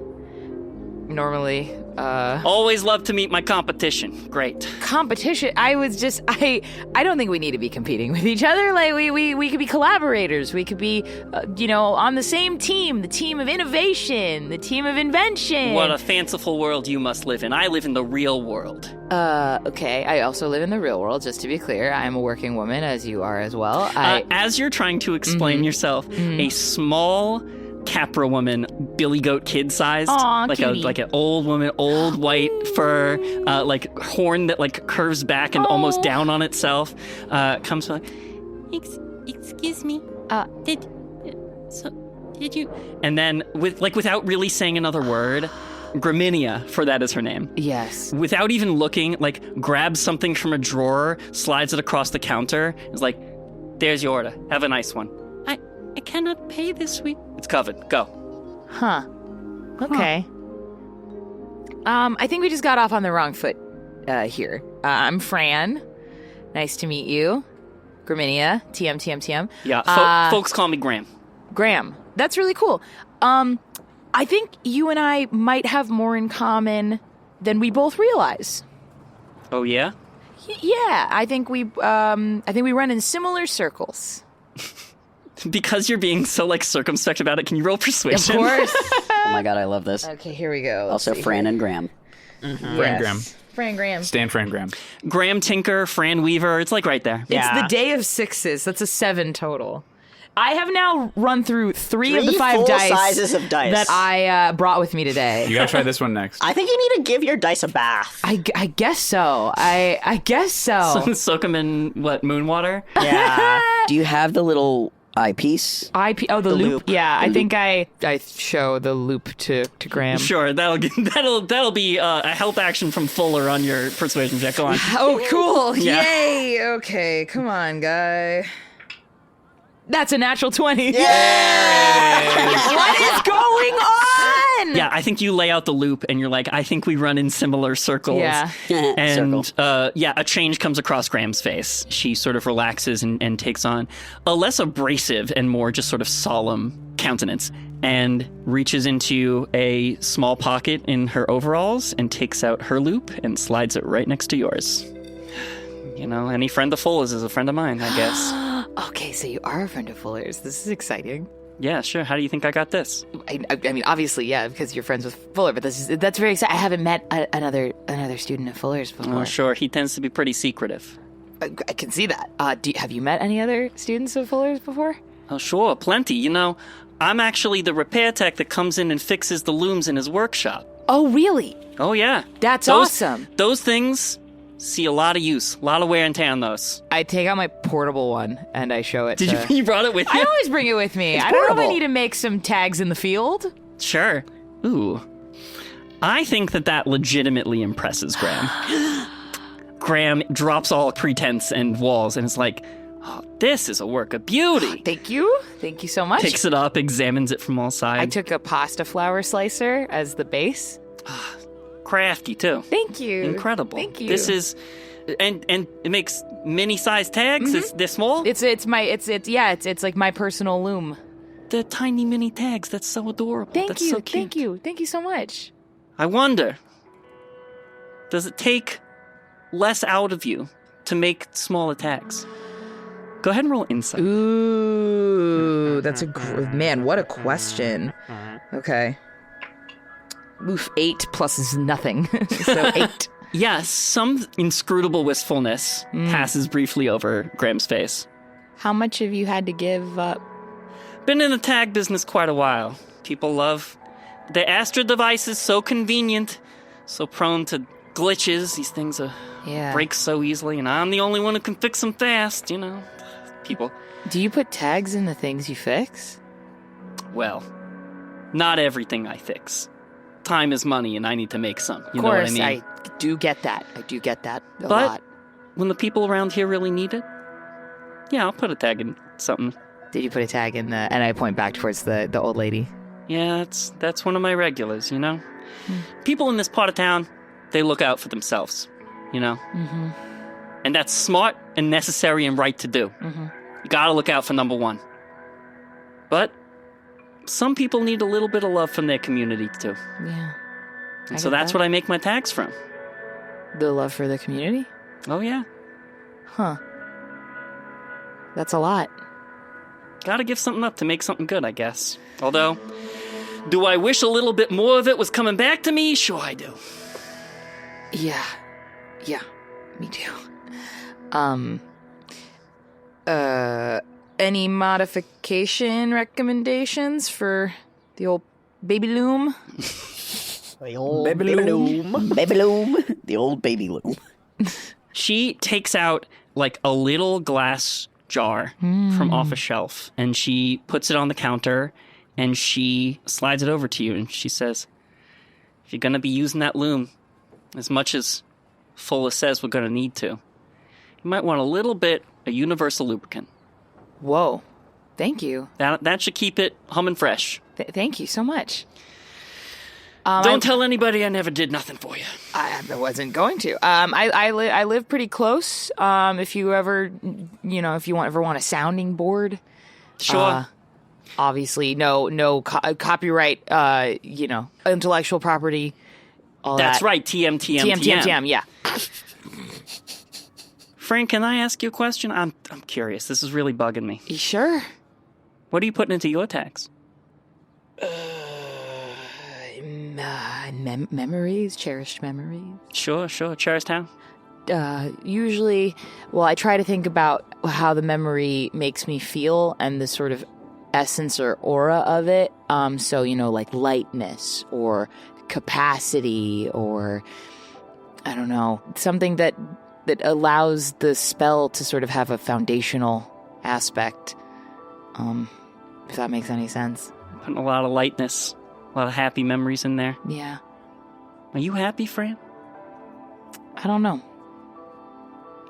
Normally, Always love to meet my competition. Great. competition. I don't think we need to be competing with each other. Like we could be collaborators. We could be, on the same team, the team of innovation, the team of invention. What a fanciful world you must live in. I live in the real world. Okay. I also live in the real world, just to be clear. I'm a working woman, as you are as well. As you're trying to explain yourself, a small Capra woman, Billy Goat kid sized, Aw, like cutie. an old woman, old white fur, like horn that like curves back and almost down on itself, comes like, excuse me, did you? And then without really saying another word, Graminia, for that is her name. Yes. Without even looking, like grabs something from a drawer, slides it across the counter, is like, "There's your order. Have a nice one." I cannot pay this week. It's covered. Go. Huh. Okay. I think we just got off on the wrong foot here. I'm Fran. Nice to meet you. Graminia. TM. Yeah, folks call me Graham. Graham. That's really cool. I think you and I might have more in common than we both realize. Oh, yeah? Yeah, I think we run in similar circles. Because you're being so, circumspect about it, can you roll persuasion? Of course. Oh my god, I love this. Okay, here we go. Also, Fran and Graham. Fran Graham. Fran Graham. Stan Fran Graham. Graham Tinker, Fran Weaver, it's right there. It's the day of 6s. That's a 7 total. I have now run through 3 of the 5 full dice sizes of dice that I brought with me today. You gotta try this one next. I think you need to give your dice a bath. I guess so. I guess so. Soak them in, moon water? Yeah. Do you have the little eyepiece? The loop. Yeah, I think I show the loop to Graham. Sure, that'll be a help action from Fuller on your persuasion check. Go on. Oh, cool. Yeah. Yay. Okay, come on, guy. That's a natural 20. Yeah. What is going on? Yeah, I think you lay out the loop and you're like, I think we run in similar circles. Yeah. And a change comes across Graham's face. She sort of relaxes and takes on a less abrasive and more just sort of solemn countenance and reaches into a small pocket in her overalls and takes out her loop and slides it right next to yours. Any friend of Fuller's is a friend of mine, I guess. Okay, so you are a friend of Fuller's. This is exciting. Yeah, sure. How do you think I got this? I mean, obviously, yeah, because you're friends with Fuller. But that's very exciting. I haven't met another student of Fuller's before. Oh, sure. He tends to be pretty secretive. I can see that. Have you met any other students of Fuller's before? Oh, sure. Plenty. I'm actually the repair tech that comes in and fixes the looms in his workshop. Oh, really? Oh, yeah. That's awesome. Those things see a lot of use, a lot of wear and tear on those. I take out my portable one and I show it. You brought it with you? I always bring it with me. I don't know if I need to make some tags in the field. Sure. Ooh. I think that legitimately impresses Graham. Graham drops all pretense and walls and is like, "Oh, this is a work of beauty." Thank you. Thank you so much. Picks it up, examines it from all sides. I took a pasta flour slicer as the base. Crafty, too. Thank you. Incredible. Thank you. This is... And it makes mini-sized tags? Mm-hmm. They're small? It's like my personal loom. They're tiny mini tags. That's so adorable. Thank you. So cute. Thank you. Thank you so much. I wonder, does it take less out of you to make smaller tags? Go ahead and roll insight. Ooh, that's man, what a question. Okay. Oof, 8 plus is nothing. So 8. Yeah, some inscrutable wistfulness passes briefly over Graham's face. How much have you had to give up? Been in the tag business quite a while. People love the Astra devices, so convenient, so prone to glitches. These things are Yeah. breaks so easily, and I'm the only one who can fix them fast, People. Do you put tags in the things you fix? Well, not everything I fix. Time is money, and I need to make some. You Of know what I course, mean? I do get that. I do get that a But lot. when the people around here really need it, yeah, I'll put a tag in something. Did you put a tag in the... And I point back towards the old lady. Yeah, that's one of my regulars, People in this part of town, they look out for themselves, Mm-hmm. And that's smart and necessary and right to do. Mm-hmm. You gotta look out for number one. But some people need a little bit of love from their community, too. Yeah. And so that's what I make my tags from. The love for the community? Oh, yeah. Huh. That's a lot. Gotta give something up to make something good, I guess. Although, do I wish a little bit more of it was coming back to me? Sure I do. Yeah. Yeah. Me too. Any modification recommendations for the old baby loom? The old Baby loom. Baby loom. The old baby loom. She takes out like a little glass jar from off a shelf, and she puts it on the counter, and she slides it over to you, and she says, if you're going to be using that loom as much as Fuller says we're going to need to, you might want a little bit of universal lubricant. Whoa. Thank you. That should keep it humming fresh. Thank you so much. Don't tell anybody I never did nothing for you. I wasn't going to. I live pretty close. If you ever, if you ever want a sounding board. Sure. Obviously, no copyright, intellectual property. All That's that. right, TM. Yeah. Fran, can I ask you a question? I'm curious. This is really bugging me. You sure? What are you putting into your tags? Memories, cherished memories. Sure. Charlestown? Usually, I try to think about how the memory makes me feel and the sort of essence or aura of it. So, like lightness or capacity or, I don't know, something that allows the spell to sort of have a foundational aspect. If that makes any sense. Putting a lot of lightness, a lot of happy memories in there. Yeah. Are you happy, Fran? I don't know.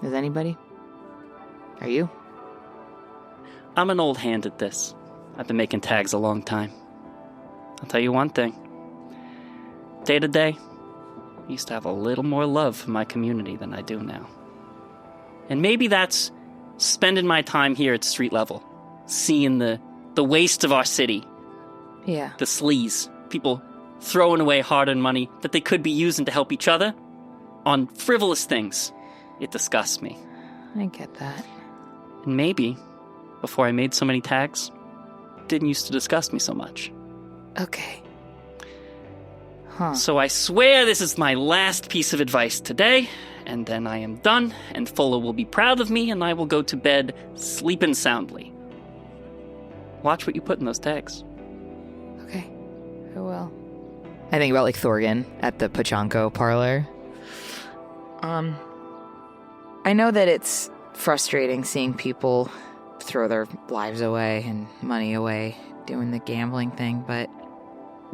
Is anybody? Are you? I'm an old hand at this. I've been making tags a long time. I'll tell you one thing. Day to day, I used to have a little more love for my community than I do now. And maybe that's spending my time here at street level, seeing the waste of our city, Yeah. the sleaze, people throwing away hard-earned money that they could be using to help each other on frivolous things. It disgusts me. I get that. And maybe, before I made so many tags, it didn't used to disgust me so much. Okay. Huh. So I swear this is my last piece of advice today, and then I am done, and Fuller will be proud of me, and I will go to bed sleeping soundly. Watch what you put in those tags. Okay. I will. I think about Thorgan at the Pachanko parlor. I know that it's frustrating seeing people throw their lives away and money away doing the gambling thing, but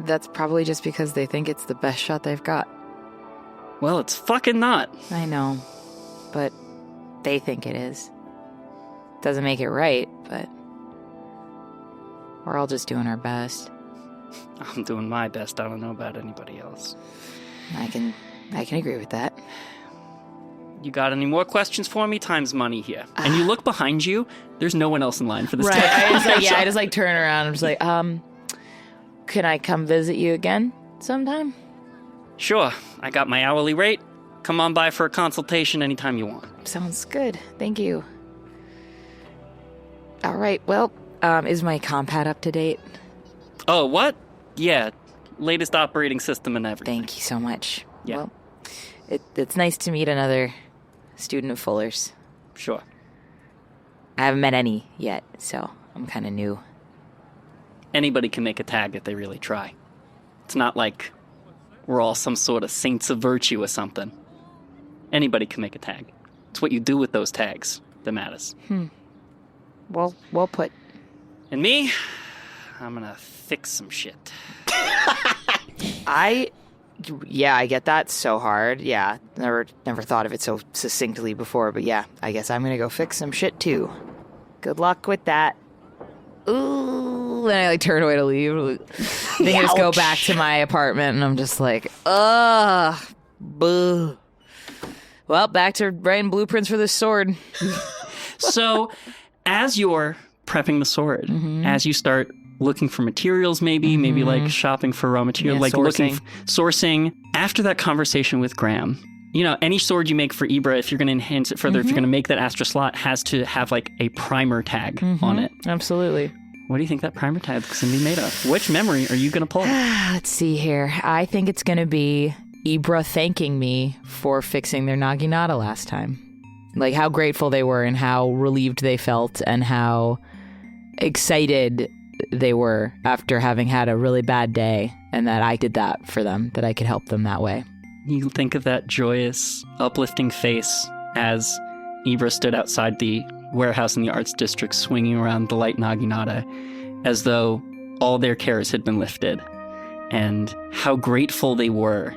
that's probably just because they think it's the best shot they've got. Well, it's fucking not. I know, but they think it is. Doesn't make it right, but we're all just doing our best. I'm doing my best. I don't know about anybody else. I can agree with that. You got any more questions for me? Time's money here. And you look behind you, there's no one else in line for this Right. tag. I just turn around. I'm just like, can I come visit you again sometime? Sure, I got my hourly rate. Come on by for a consultation anytime you want. Sounds good. Thank you. All right. Well, is my compad up to date? Oh, what? Yeah, latest operating system and everything. Thank you so much. Yeah. Well, it's nice to meet another student of Fuller's. Sure. I haven't met any yet, so I'm kind of new. Anybody can make a tag if they really try. It's not like we're all some sort of saints of virtue or something. Anybody can make a tag. It's what you do with those tags that matters. Well put. And me, I'm gonna fix some shit. I get that so hard. Yeah, never thought of it so succinctly before, but yeah, I guess I'm gonna go fix some shit too. Good luck with that. Ooh, and I turn away to leave. Then I just go back to my apartment, and I'm just like, ugh, boo. Well, back to writing blueprints for this sword. So, as you're prepping the sword, as you start looking for materials, maybe like shopping for raw material, like sourcing. After that conversation with Graham, any sword you make for Ibra, if you're going to enhance it further, if you're going to make that Astra slot, has to have like a primer tag on it. Absolutely. What do you think that primer tag is going to be made of? Which memory are you going to pull? Let's see here. I think it's going to be Ibra thanking me for fixing their naginata last time. Like how grateful they were and how relieved they felt and how excited they were after having had a really bad day, and that I did that for them, that I could help them that way. You think of that joyous, uplifting face as Ibra stood outside the warehouse in the arts district swinging around the light naginata as though all their cares had been lifted, and how grateful they were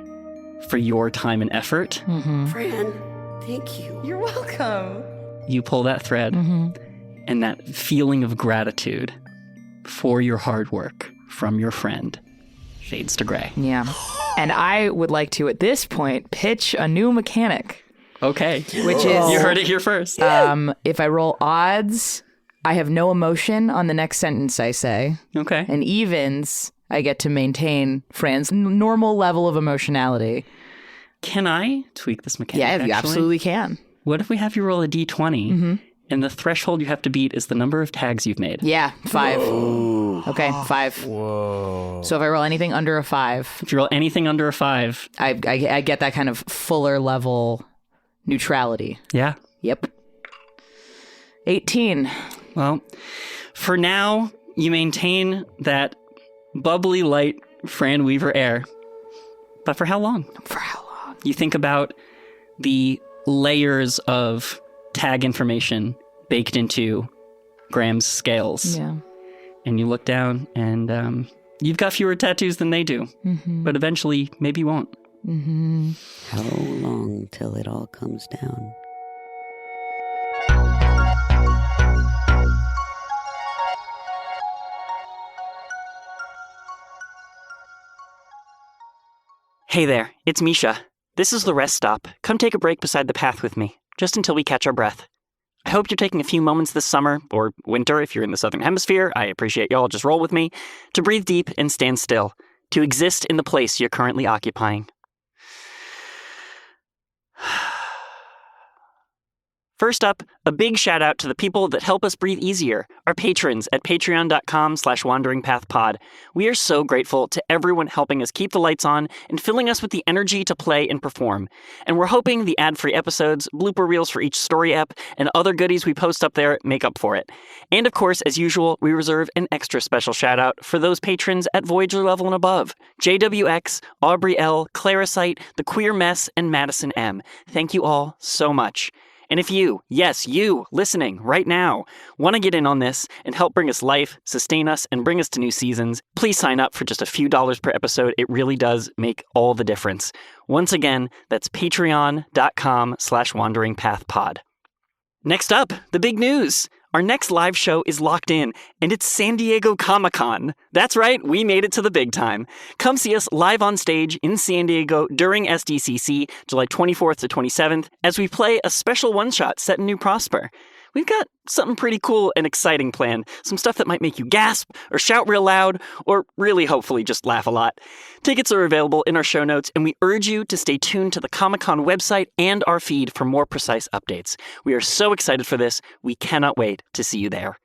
for your time and effort. Fran, thank you. You're welcome. You pull that thread, and that feeling of gratitude for your hard work from your friend fades to gray. Yeah. And I would like to, at this point, pitch a new mechanic. Okay. Which is... You heard it here first. If I roll odds, I have no emotion on the next sentence I say. Okay. And evens, I get to maintain Fran's normal level of emotionality. Can I tweak this mechanic, Yeah, you actually? absolutely can. What if we have you roll a d20, and the threshold you have to beat is the number of tags you've made? Yeah, 5. Ooh. Okay, 5. Whoa. So if I roll anything under a 5... If you roll anything under a 5... I get that kind of fuller level neutrality. Yeah. Yep. 18. Well, for now, you maintain that bubbly, light Fran Weaver air. But for how long? For how long? You think about the layers of tag information baked into Graham's scales. Yeah. And you look down, and you've got fewer tattoos than they do. But eventually, maybe you won't. How long till it all comes down? Hey there, it's Misha. This is the rest stop. Come take a break beside the path with me, just until we catch our breath. I hope you're taking a few moments this summer, or winter if you're in the Southern Hemisphere, I appreciate y'all, just roll with me, to breathe deep and stand still, to exist in the place you're currently occupying. First up, a big shout out to the people that help us breathe easier, our patrons at patreon.com/wanderingpathpod. We are so grateful to everyone helping us keep the lights on and filling us with the energy to play and perform. And we're hoping the ad-free episodes, blooper reels for each story ep, and other goodies we post up there make up for it. And of course, as usual, we reserve an extra special shout out for those patrons at Voyager level and above. JWX, Aubrey L, Claricite, The Queer Mess, and Madison M. Thank you all so much. And if you, yes, you, listening right now, want to get in on this and help bring us life, sustain us, and bring us to new seasons, please sign up for just a few dollars per episode. It really does make all the difference. Once again, that's patreon.com/wanderingpathpod. Next up, the big news. Our next live show is locked in, and it's San Diego Comic-Con. That's right, we made it to the big time. Come see us live on stage in San Diego during SDCC, July 24th to 27th, as we play a special one-shot set in New Prosper. We've got something pretty cool and exciting planned, some stuff that might make you gasp, or shout real loud, or really hopefully just laugh a lot. Tickets are available in our show notes, and we urge you to stay tuned to the Comic-Con website and our feed for more precise updates. We are so excited for this, we cannot wait to see you there.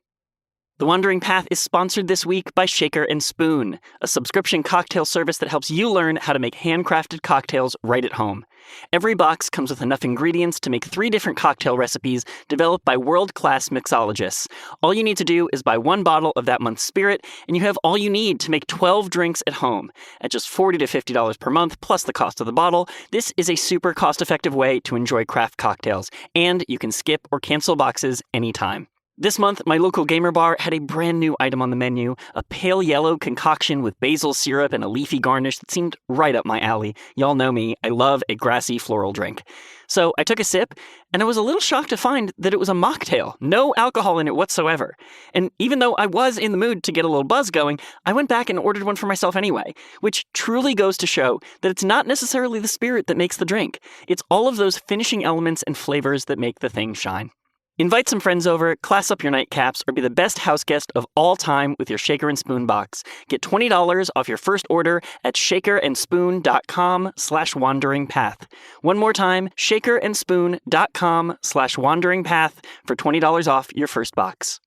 The Wandering Path is sponsored this week by Shaker and Spoon, a subscription cocktail service that helps you learn how to make handcrafted cocktails right at home. Every box comes with enough ingredients to make 3 different cocktail recipes developed by world-class mixologists. All you need to do is buy 1 bottle of that month's spirit, and you have all you need to make 12 drinks at home. At just $40 to $50 per month, plus the cost of the bottle, this is a super cost-effective way to enjoy craft cocktails, and you can skip or cancel boxes anytime. This month, my local gamer bar had a brand new item on the menu, a pale yellow concoction with basil syrup and a leafy garnish that seemed right up my alley. Y'all know me, I love a grassy floral drink. So I took a sip, and I was a little shocked to find that it was a mocktail, no alcohol in it whatsoever. And even though I was in the mood to get a little buzz going, I went back and ordered one for myself anyway, which truly goes to show that it's not necessarily the spirit that makes the drink. It's all of those finishing elements and flavors that make the thing shine. Invite some friends over, class up your nightcaps, or be the best house guest of all time with your Shaker and Spoon box. Get $20 off your first order at shakerandspoon.com/wanderingpath. One more time, shakerandspoon.com/wanderingpath for $20 off your first box.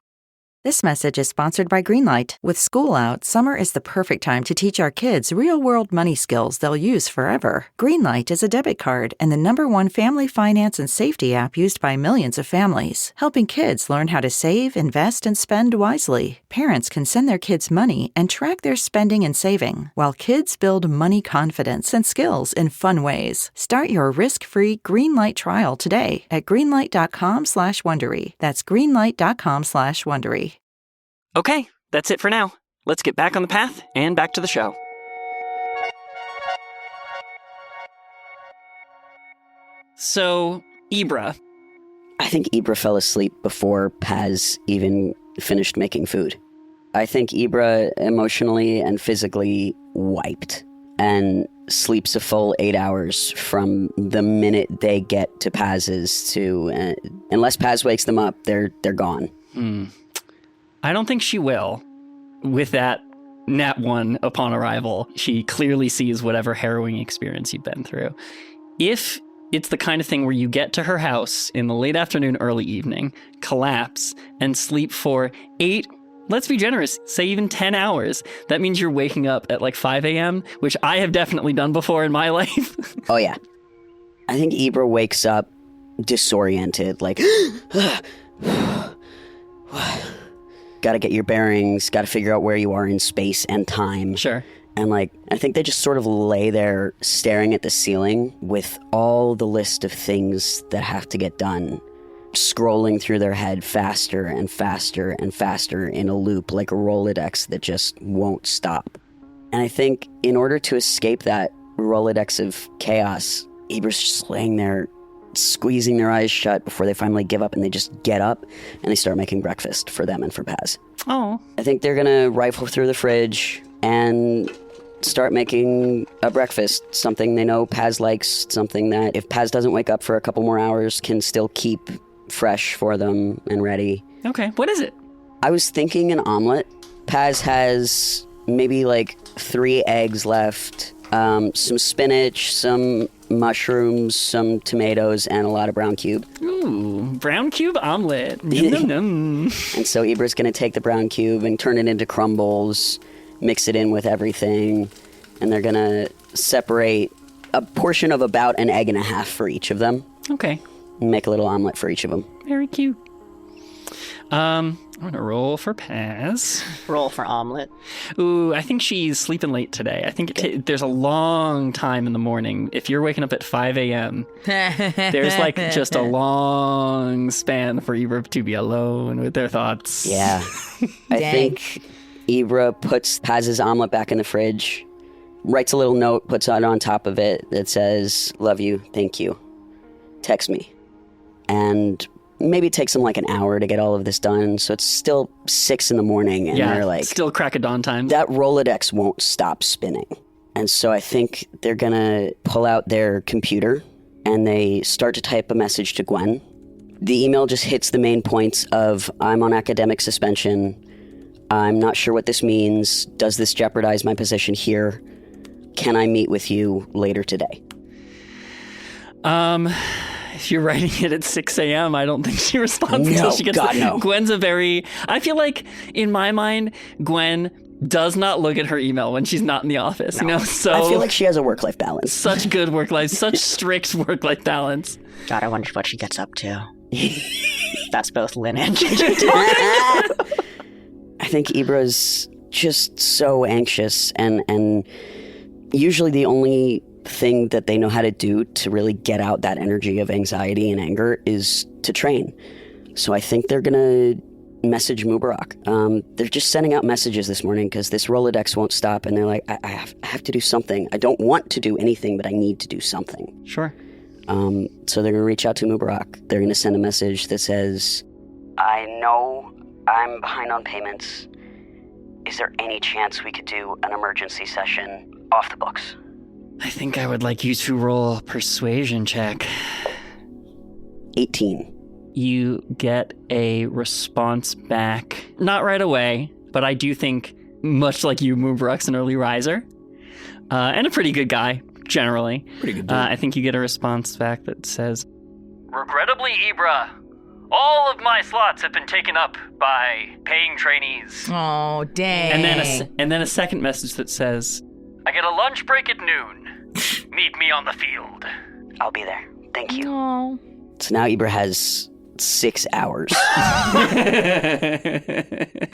This message is sponsored by Greenlight. With school out, summer is the perfect time to teach our kids real-world money skills they'll use forever. Greenlight is a debit card and the #1 family finance and safety app used by millions of families, helping kids learn how to save, invest, and spend wisely. Parents can send their kids money and track their spending and saving, while kids build money confidence and skills in fun ways. Start your risk-free Greenlight trial today at greenlight.com/Wondery. That's greenlight.com/Wondery. Okay, that's it for now. Let's get back on the path and back to the show. So, Ibra. I think Ibra fell asleep before Paz even finished making food. I think Ibra emotionally and physically wiped and sleeps a full 8 hours from the minute they get to Paz's to... unless Paz wakes them up, they're gone. I don't think she will. With that nat 1 upon arrival, she clearly sees whatever harrowing experience you've been through. If it's the kind of thing where you get to her house in the late afternoon, early evening, collapse, and sleep for 8, let's be generous, say even 10 hours, that means you're waking up at like 5 a.m., which I have definitely done before in my life. Oh, yeah. I think Ibra wakes up disoriented, like... Got to get your bearings, got to figure out where you are in space and time. Sure. And I think they just sort of lay there staring at the ceiling with all the list of things that have to get done, scrolling through their head faster and faster and faster in a loop like a Rolodex that just won't stop. And I think in order to escape that Rolodex of chaos, Ibra's just laying there squeezing their eyes shut before they finally give up, and they just get up and they start making breakfast for them and for Paz. Oh. I think they're gonna rifle through the fridge and start making a breakfast, something they know Paz likes, something that if Paz doesn't wake up for a couple more hours can still keep fresh for them and ready. Okay, what is it? I was thinking an omelet. Paz has maybe 3 eggs left, some spinach, some mushrooms, some tomatoes, and a lot of brown cube. Ooh, brown cube omelet. Yum, yum, yum. And so Ibra's going to take the brown cube and turn it into crumbles, mix it in with everything, and they're going to separate a portion of about an egg and a half for each of them. Okay. And make a little omelet for each of them. Very cute. I'm going to roll for Paz. Roll for omelet. Ooh, I think she's sleeping late today. I think there's a long time in the morning. If you're waking up at 5 a.m., there's just a long span for Ibra to be alone with their thoughts. Yeah. I think Ibra puts Paz's omelet back in the fridge, writes a little note, puts it on top of it that says, "Love you, thank you. Text me." And maybe it takes them an hour to get all of this done, so it's still 6 in the morning, and they're still crack of dawn time. That Rolodex won't stop spinning. And so I think they're gonna pull out their computer and they start to type a message to Gwen. The email just hits the main points of, "I'm on academic suspension. I'm not sure what this means. Does this jeopardize my position here? Can I meet with you later today?" If you're writing it at 6 a.m., I don't think she responds until she gets God, no. Gwen's I feel like, in my mind, Gwen does not look at her email when she's not in the office. No. So I feel like she has a work-life balance. such good work-life, such strict work-life balance. God, I wonder what she gets up to. That's both Lynn and JJ. I think Ibra's just so anxious, and usually the only thing that they know how to do to really get out that energy of anxiety and anger is to train. So I think they're gonna message Mubarak. They're just sending out messages this morning because this Rolodex won't stop, and they're like, I have to do something. I don't want to do anything, but I need to do something. Sure. So they're gonna reach out to Mubarak. They're gonna send a message that says, I know I'm behind on payments. Is there any chance we could do an emergency session off the books? I think I would like you to roll a persuasion check. 18. You get a response back. Not right away, but I do think, much like you, Mubarak's an early riser. And a pretty good guy, generally. Pretty good dude. I think you get a response back that says, Regrettably, Ibra, all of my slots have been taken up by paying trainees. Oh, dang. And then a second message that says, I get a lunch break at noon. Meet me on the field. I'll be there. Thank you. Oh. So now Ibra has 6 hours.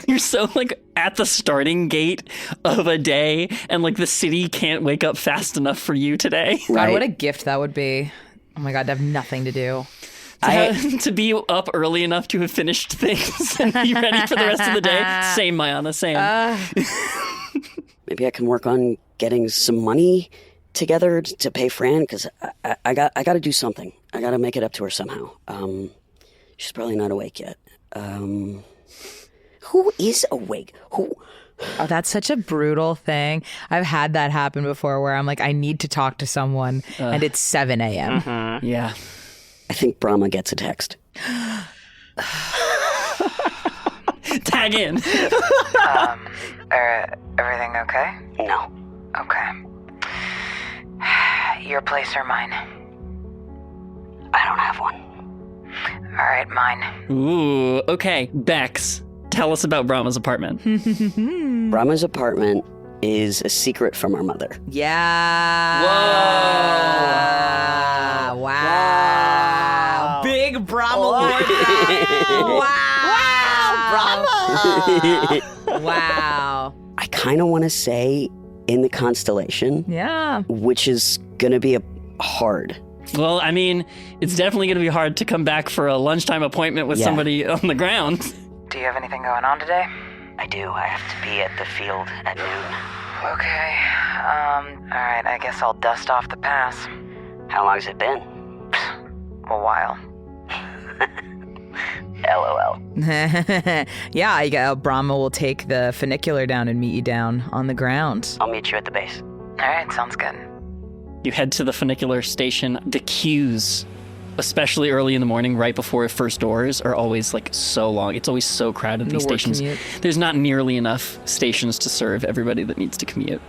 You're so at the starting gate of a day, and the city can't wake up fast enough for you today. God, Right. what a gift that would be. Oh my God, to have nothing to do. To be up early enough to have finished things and be ready for the rest of the day. Same, Mayana, same. Maybe I can work on getting some money together to pay Fran, because I got to do something. I got to make it up to her somehow. She's probably not awake yet. Who is awake? Who? Oh, that's such a brutal thing. I've had that happen before where I'm like, I need to talk to someone, and it's 7 a.m. Yeah. I think Brahma gets a text. Tag in. Everything okay? No. Okay. Your place or mine? I don't have one. All right, mine. Ooh, okay. Bex, tell us about Brahma's apartment. Brahma's apartment is a secret from our mother. Yeah. Whoa. Wow. Big Brahma. Wow. Wow. I kind of want to say in the constellation, Yeah. which is going to be hard. Well, I mean, it's definitely going to be hard to come back for a lunchtime appointment with Yeah. somebody on the ground. Do you have anything going on today? I do. I have to be at the field at noon. Okay. All right, I guess I'll dust off the pass. How long has it been? A while. LOL. Yeah, Brahma will take the funicular down and meet you down on the ground. I'll meet you at the base. All right, sounds good. You head to the funicular station. The queues, especially early in the morning, right before first doors, are always so long. It's always so crowded. These The work stations. commute. There's not nearly enough stations to serve everybody that needs to commute.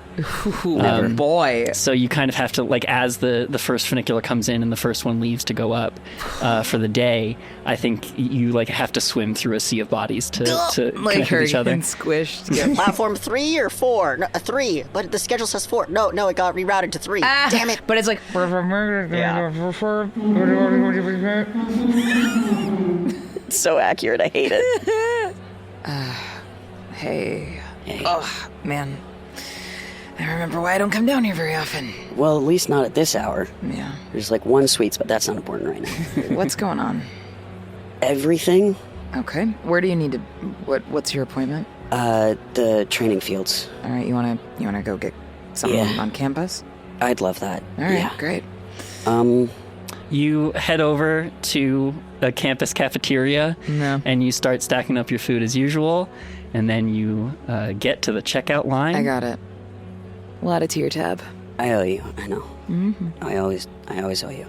Ooh, boy. So you kind of have to, as the first funicular comes in and the first one leaves to go up for the day, I think you have to swim through a sea of bodies to connect with each other. Squished. Platform 3 or 4? No, 3, but the schedule says 4. No, it got rerouted to 3. Damn it. But it's like... It's so accurate. I hate it. Hey. Oh, man. I remember why I don't come down here very often. Well, at least not at this hour. Yeah. There's one sweets, but that's not important right now. What's going on? Everything? Okay. Where do you need to... What's your appointment? The training fields. All right, you wanna go get something Yeah. on campus? I'd love that. All right, Yeah. great. You head over to a campus cafeteria No. and you start stacking up your food as usual, and then you get to the checkout line. I got it. We'll add it to your tab. I owe you. I know. Mm-hmm. I always owe you.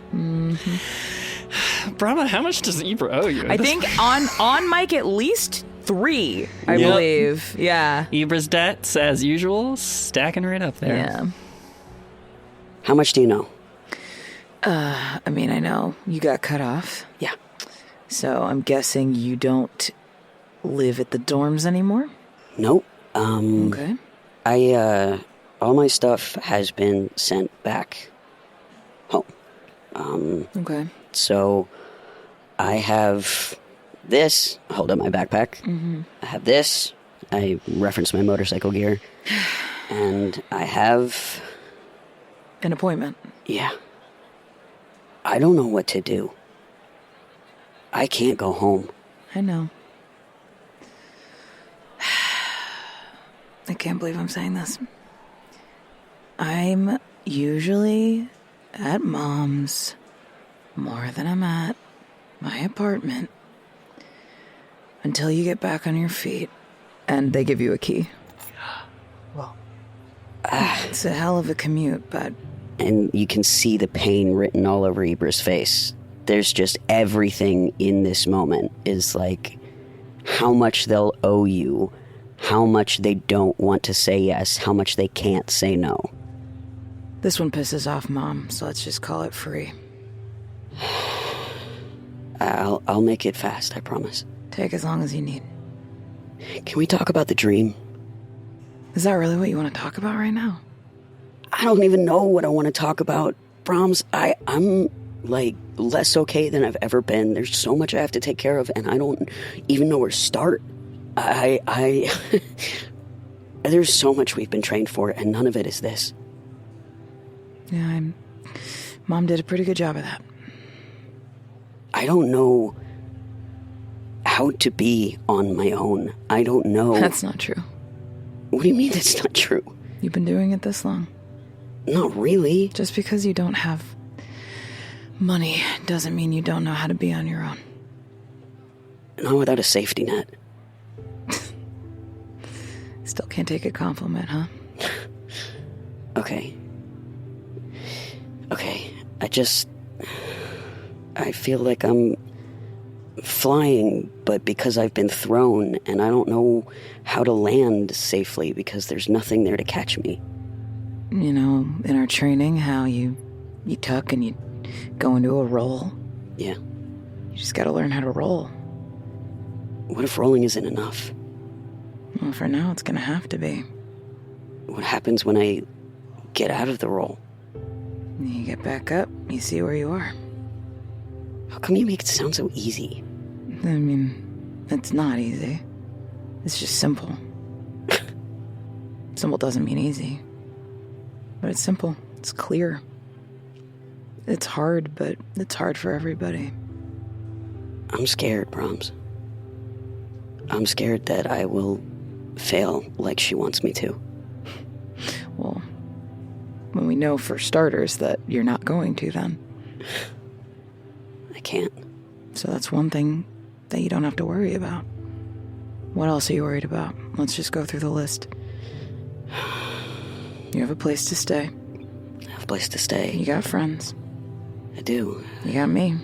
Brahma, how much does Ibra owe you? I think on Mike at least 3, I Yep. believe. Yeah. Ibra's debts, as usual, stacking right up there. Yeah. How much do you know? I mean, I know you got cut off. Yeah. So I'm guessing you don't live at the dorms anymore? Nope. Okay. All my stuff has been sent back home. Okay. So I have this. Hold up my backpack. Mm-hmm. I have this. I reference my motorcycle gear. And I have... An appointment. Yeah. I don't know what to do. I can't go home. I know. I can't believe I'm saying this. I'm usually at Mom's more than I'm at my apartment until you get back on your feet and they give you a key. Well, It's a hell of a commute, but... And you can see the pain written all over Ibra's face. There's just everything in this moment is like how much they'll owe you, how much they don't want to say yes, how much they can't say no. This one pisses off Mom, so let's just call it free. I'll make it fast, I promise. Take as long as you need. Can we talk about the dream? Is that really what you want to talk about right now? I don't even know what I want to talk about. Brahms, I'm like less okay than I've ever been. There's so much I have to take care of, and I don't even know where to start. There's so much we've been trained for, and none of it is this. Yeah, Mom did a pretty good job of that. I don't know how to be on my own. I don't know. That's not true. What do you mean that's not true? You've been doing it this long. Not really. Just because you don't have money doesn't mean you don't know how to be on your own. Not without a safety net. Still can't take a compliment, huh? Okay. I feel like I'm flying, but because I've been thrown, and I don't know how to land safely because there's nothing there to catch me. You know, in our training, how you tuck and you go into a roll. Yeah. You just gotta learn how to roll. What if rolling isn't enough? Well, for now, it's gonna have to be. What happens when I get out of the roll? You get back up, you see where you are. How come you make it sound so easy? I mean, it's not easy. It's just simple. Simple doesn't mean easy. But it's simple. It's clear. It's hard, but it's hard for everybody. I'm scared, Brahms. I'm scared that I will fail like she wants me to. Well, when we know for starters that you're not going to, then. I can't. So that's one thing that you don't have to worry about. What else are you worried about? Let's just go through the list. You have a place to stay. I have a place to stay. You got friends. I do. You got me.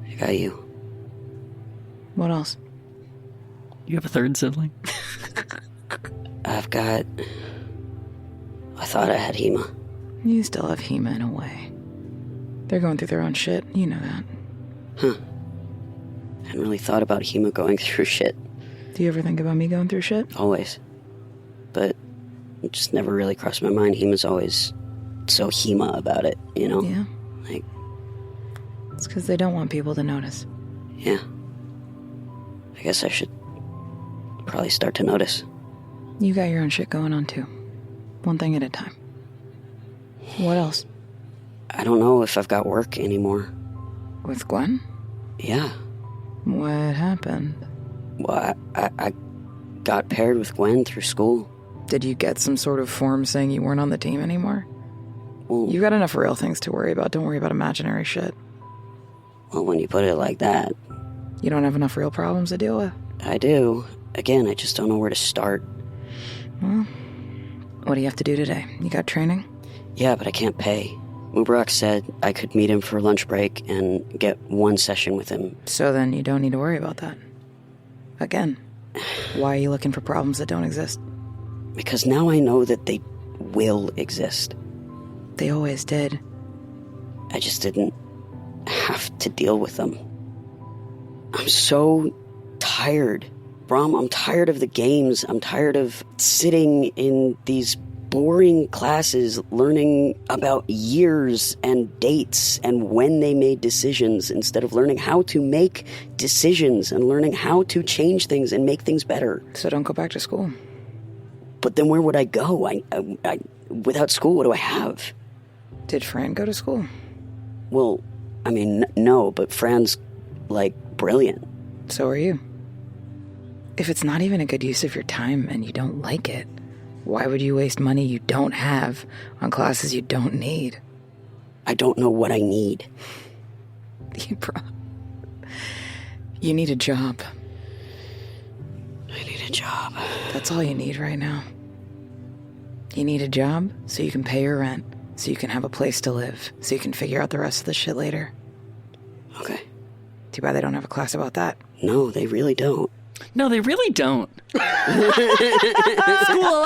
I got you. What else? You have a third sibling? I've got... I thought I had Hema. You still have Hema in a way. They're going through their own shit. You know that. Huh. I hadn't really thought about Hema going through shit. Do you ever think about me going through shit? Always. But it just never really crossed my mind. Hema's always so Hema about it, you know? Yeah. Like... It's because they don't want people to notice. Yeah. I guess I should probably start to notice. You got your own shit going on, too. One thing at a time. What else? I don't know if I've got work anymore. With Gwen? Yeah. What happened? Well, I got paired with Gwen through school. Did you get some sort of form saying you weren't on the team anymore? Well, You got enough real things to worry about. Don't worry about imaginary shit. well, when you put it like that, You don't have enough real problems to deal with? I do. Again, I just don't know where to start. Well, what do you have to do today? You got training? Yeah, but I can't pay. Mubarak said I could meet him for lunch break and get one session with him. So then you don't need to worry about that. Again, why are you looking for problems that don't exist? Because now I know that they will exist. They always did. I just didn't have to deal with them. I'm so tired, Brom, I'm tired of the games. I'm tired of sitting in these boring classes learning about years and dates and when they made decisions instead of learning how to make decisions and learning how to change things and make things better. So don't go back to school. But then where would I go? I without school, what do I have? Did Fran go to school? Well, I mean, no, but Fran's, like, brilliant. So are you. If it's not even a good use of your time and you don't like it, why would you waste money you don't have on classes you don't need? I don't know what I need. Ibra, you need a job. I need a job. That's all you need right now. You need a job so you can pay your rent, so you can have a place to live, so you can figure out the rest of the shit later. Okay. Too bad they don't have a class about that. No, they really don't. No, they really don't. School of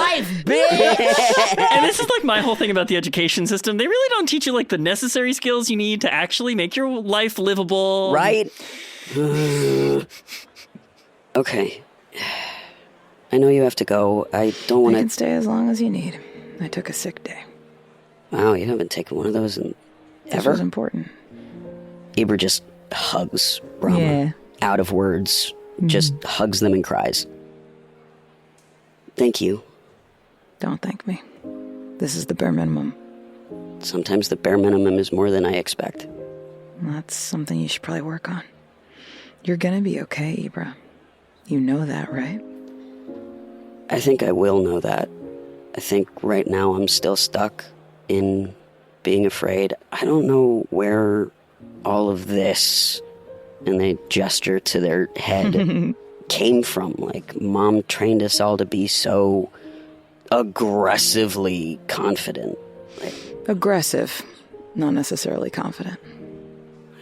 life, bitch! And this is like my whole thing about the education system. They really don't teach you like the necessary skills you need to actually make your life livable. Right? Okay. I know you have to go. I don't want I to... can stay as long as you need. I took a sick day. Wow, you haven't taken one of those in This ever? was important. Ibra just hugs Brahma. Yeah. Out of words. Just hugs them and cries. Thank you. Don't thank me. This is the bare minimum. Sometimes the bare minimum is more than I expect. That's something you should probably work on. You're gonna be okay, Ibra. You know that, right? I think I will know that. I think right now I'm still stuck in being afraid. I don't know where all of this, and they gesture to their head, came from. Like, Mom trained us all to be so aggressively confident. Like, Aggressive, not necessarily confident.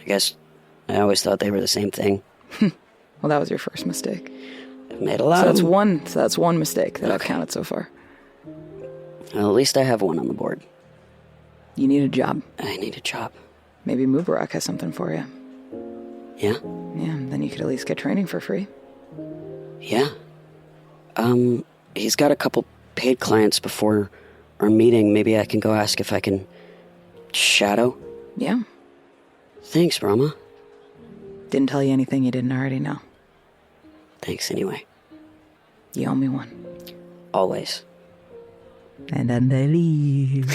I guess I always thought they were the same thing. Well, that was your first mistake. I've made a lot So of that's one mistake that I've counted so far. Well, at least I have one on the board. You need a job. I need a job. Maybe Mubarak has something for you. Yeah? Yeah, then you could at least get training for free. Yeah. He's got a couple paid clients before our meeting. Maybe I can go ask if I can shadow. Yeah. Thanks, Brahma. Didn't tell you anything you didn't already know. Thanks anyway. You owe me one. Always. And then they leave.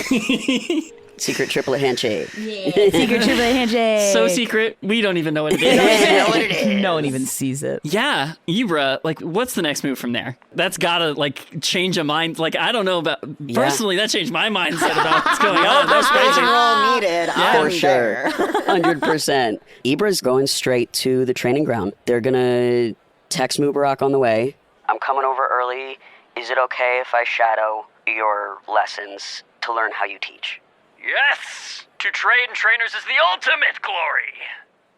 Secret triplet handshake. Secret triplet handshake. So secret, we don't even know what it is. No one even sees it. Yeah, Ibra, like, what's the next move from there? That's gotta, like, change a mind. Like, I don't know about... Personally, that changed my mindset about what's going on. That's crazy. Roll needed. For I'm sure. there. 100%. Ibra's going straight to the training ground. They're gonna text Mubarak on the way. I'm coming over early. Is it okay if I shadow your lessons to learn how you teach? Yes! To train trainers is the ultimate glory!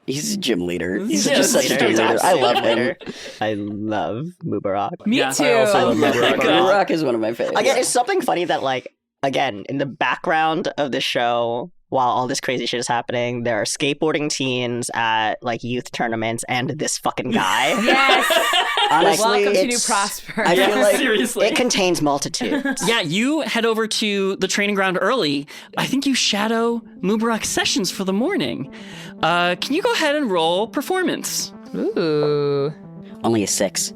He's a gym leader. He's Yeah, just such a gym leader. I love him. I love Mubarak. Me too. I also love Mubarak. Mubarak. Mubarak is one of my favorites. Again, it's something funny that, like, again, in the background of the show, while all this crazy shit is happening, there are skateboarding teams at, like, youth tournaments and this fucking guy. Yes. Honestly, Welcome to New it's- Prosper. I feel like Seriously. It contains multitudes. Yeah, you head over to the training ground early. I think you shadow Mubarak's sessions for the morning. Can you go ahead and roll performance? Ooh. only a 6.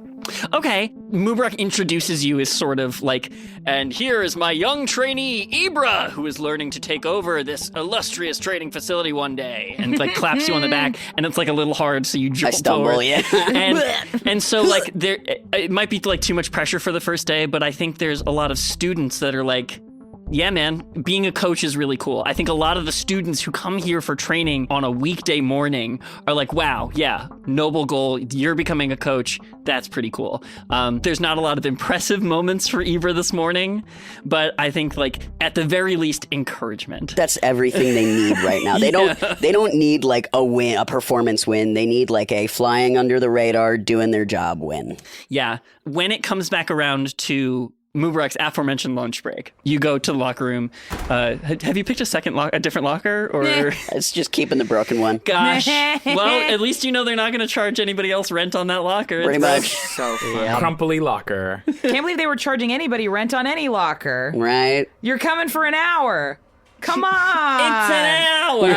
Okay. Mubarak introduces you as sort of like, and here is my young trainee, Ibra, who is learning to take over this illustrious training facility one day. And like claps you on the back, and it's like a little hard, so you jolt I stumble, forward. yeah. And so like there, it might be like too much pressure for the first day, but I think there's a lot of students that are like, yeah, man, being a coach is really cool. I think a lot of the students who come here for training on a weekday morning are like, wow, yeah, noble goal. You're becoming a coach. That's pretty cool. There's not a lot of impressive moments for Ibra this morning, but I think like at the very least, encouragement. That's everything they need right now. They don't need like a win, a performance win. They need like a flying under the radar, doing their job win. Yeah. When it comes back around to Mubarak's aforementioned lunch break. You go to the locker room. Have you picked a different locker, or It's just keeping the broken one. gosh? Well, at least you know they're not going to charge anybody else rent on that locker. Pretty much. So fun. Crumply locker. Can't believe they were charging anybody rent on any locker. Right? You're coming for an hour. Come on. It's an hour.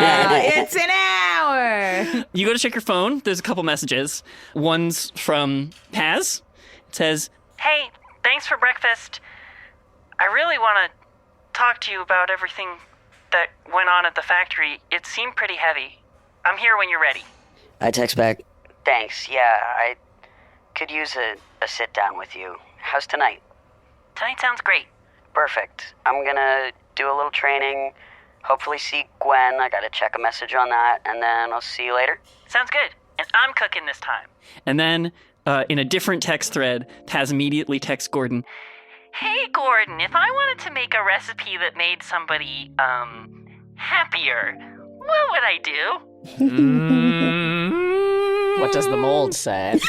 It's an hour. You go to check your phone. There's a couple messages. One's from Paz. It says, Hey, thanks for breakfast. I really want to talk to you about everything that went on at the factory. It seemed pretty heavy. I'm here when you're ready. I text back. Thanks, yeah, I could use a sit down with you. How's tonight? Tonight sounds great. Perfect. I'm gonna do a little training, hopefully see Gwen. I gotta check a message on that, and then I'll see you later. Sounds good. And I'm cooking this time. and then in a different text thread, Paz immediately texts Gordon. Hey, Gordon, if I wanted to make a recipe that made somebody, happier, what would I do? What does the mold say?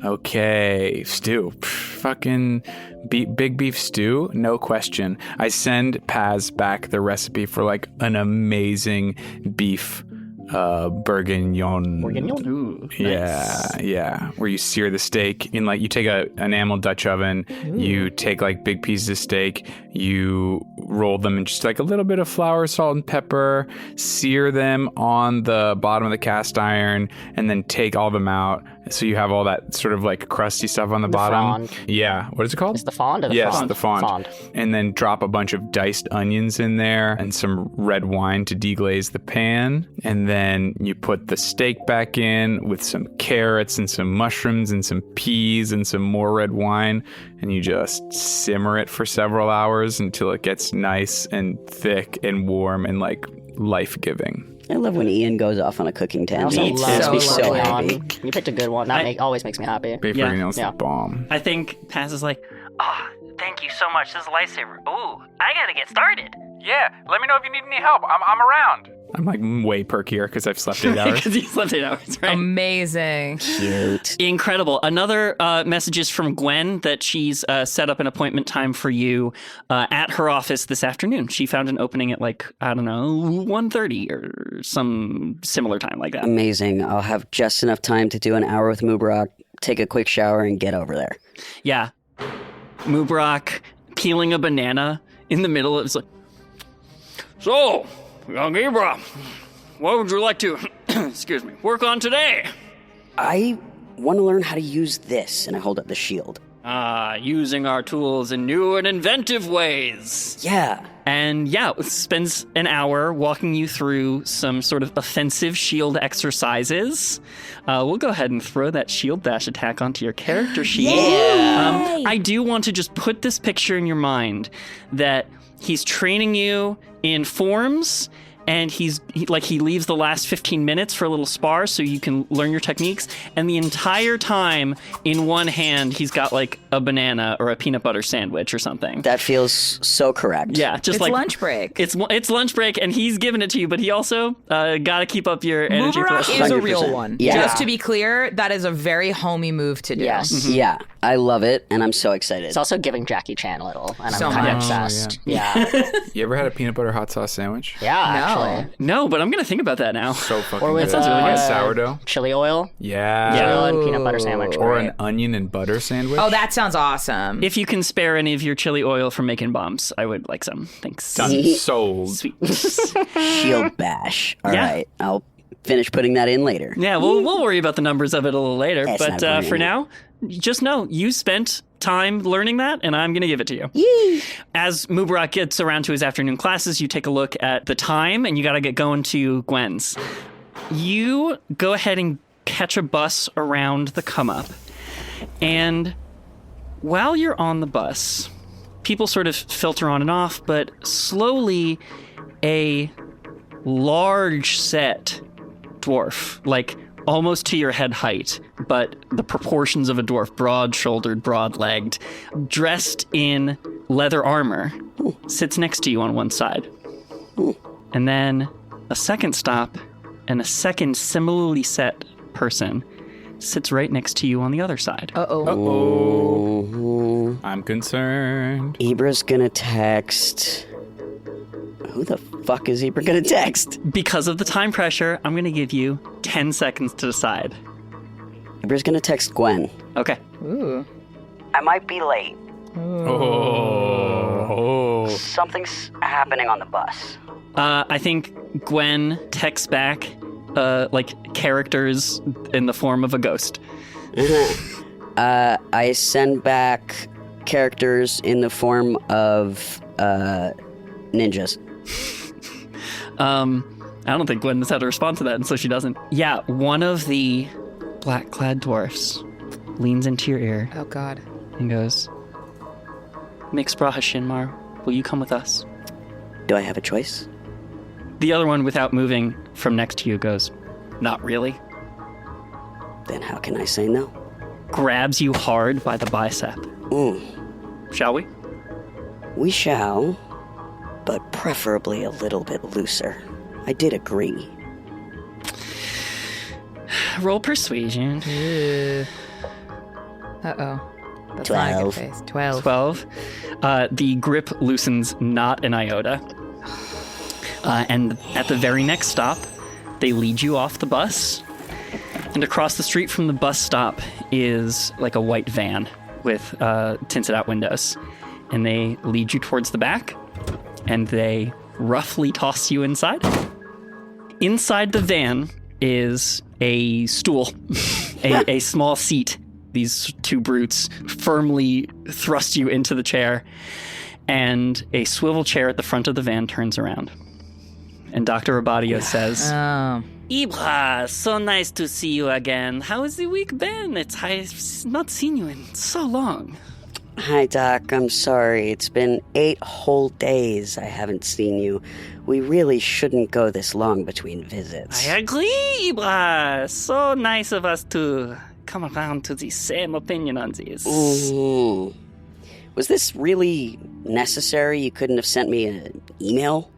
Okay, stew. Fucking big beef stew, no question. I send Paz back the recipe for like an amazing beef bourguignon. Ooh, Yeah. Where you sear the steak in like, you take an enamel Dutch oven, you take like big pieces of steak, you roll them in just like a little bit of flour, salt, and pepper, sear them on the bottom of the cast iron, and then take all of them out. So you have all that sort of like crusty stuff on the bottom. Fond. Yeah. What is it called? Is the fond or the yes, fond? the fond. Fond. And then drop a bunch of diced onions in there and some red wine to deglaze the pan. And then you put the steak back in with some carrots and some mushrooms and some peas and some more red wine. And you just simmer it for several hours until it gets nice and thick and warm and like life-giving. I love when Ian goes off on a cooking I also tangent. love Makes me beef so bourguignon. happy. You picked a good one. That always makes me happy. Beef Yeah. bourguignon's Yeah. the bomb. I think Paz is like, Oh, thank you so much. This is a lifesaver. Ooh, I gotta get started. Yeah, let me know if you need any help. I'm around. I'm like way perkier because I've slept 8 hours. because he slept 8 hours, right? Amazing. Cute. Incredible. Another message is from Gwen that she's set up an appointment time for you at her office this afternoon. She found an opening at like, I don't know, 1:30 or some similar time like that. Amazing. I'll have just enough time to do an hour with Mubarak, take a quick shower, and get over there. Yeah. Mubarak peeling a banana in the middle. It's like, so, young Ibra, what would you like to, excuse me, work on today? I want to learn how to use this, and I hold up the shield. Using our tools in new and inventive ways. Yeah. And yeah, it spends an hour walking you through some sort of offensive shield exercises. We'll go ahead and throw that shield dash attack onto your character sheet. I do want to just put this picture in your mind that he's training you in forms, and he leaves the last 15 minutes for a little spar so you can learn your techniques. And the entire time, in one hand, he's got like a banana or a peanut butter sandwich or something. That feels so correct. Yeah, just It's like lunch break. It's lunch break, and he's giving it to you, but he also got to keep up your energy. Mubarak for is a 100%. real one. Yeah. Just to be clear, that is a very homey move to do. Yes. Yeah. I love it, and I'm so excited. It's also giving Jackie Chan a little, and I'm So kind of much. obsessed. Yeah. You ever had a peanut butter hot sauce sandwich? Actually. No, but I'm gonna think about that now. So fucking Or with good. Like uh, sourdough. chili oil. Yeah. Chili oil and peanut butter sandwich. Or Great. an onion and butter sandwich. Oh, that sounds awesome. If you can spare any of your chili oil from making bombs, I would like some. Thanks. Done. Sold. Sweet. Shield bash. All Yeah. right. I'll finish putting that in later. Yeah, we'll worry about the numbers of it a little later. It's But not worrying. for now, just know you spent time learning that, and I'm going to give it to you. As Mubarak gets around to his afternoon classes, you take a look at the time, and you got to get going to Gwen's. You go ahead and catch a bus around the come up, and while you're on the bus, people sort of filter on and off, but slowly a large set dwarf, like almost to your head height, but the proportions of a dwarf, broad-shouldered, broad-legged, dressed in leather armor, sits next to you on one side. And then a second stop, and a second similarly set person sits right next to you on the other side. Uh-oh. I'm concerned. Ibra's gonna text. Who the fuck is Ibra gonna text? Because of the time pressure, I'm going to give you 10 seconds to decide. Ibra's gonna text Gwen. Okay. Ooh. I might be late. Oh. Something's happening on the bus. I think Gwen texts back characters in the form of a ghost. I send back characters in the form of ninjas. I don't think Gwen knows how to respond to that, and so she doesn't. Yeah, one of the black-clad dwarfs leans into your ear. Oh, God. And goes, Mix Braha Shinmar, will you come with us? Do I have a choice? The other one, without moving from next to you, goes, not really. Then how can I say no? Grabs you hard by the bicep. Shall we? We shall, but preferably a little bit looser. I did agree. Roll persuasion. Uh-oh. That's 12. not a good face. 12. 12. The grip loosens not an iota. And at the very next stop, they lead you off the bus. And across the street from the bus stop is like a white van with tinted out windows. And they lead you towards the back, and they roughly toss you inside. Inside the van is a stool, a small seat. These two brutes firmly thrust you into the chair, and a swivel chair at the front of the van turns around. And Dr. Abadio says, Ibra, so nice to see you again. How has the week been? I've not seen you in so long. Hi, Doc. I'm sorry. It's been 8 whole days I haven't seen you. We really shouldn't go this long between visits. I agree, Ibra. So nice of us to come around to the same opinion on this. Mm-hmm. Was this really necessary? You couldn't have sent me an email?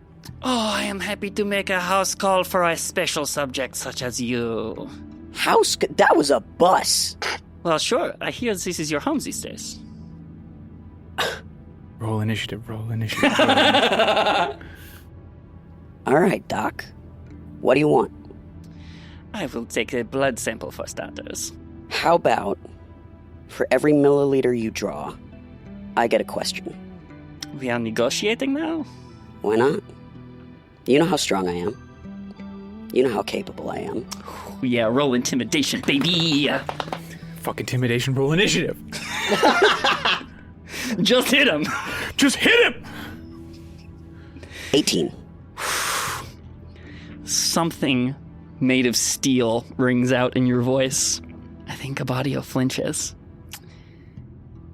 Oh, I am happy to make a house call for a special subject such as you. House? That was a bus. Well, sure. I hear this is your home these days. Roll initiative. All right, Doc. What do you want? I will take a blood sample for starters. How about, for every milliliter you draw, I get a question? We are negotiating now? Why not? You know how strong I am. You know how capable I am. yeah, roll intimidation, baby. Fuck intimidation, roll initiative. Just hit him. Just hit him! 18. Something made of steel rings out in your voice. I think Abadio flinches.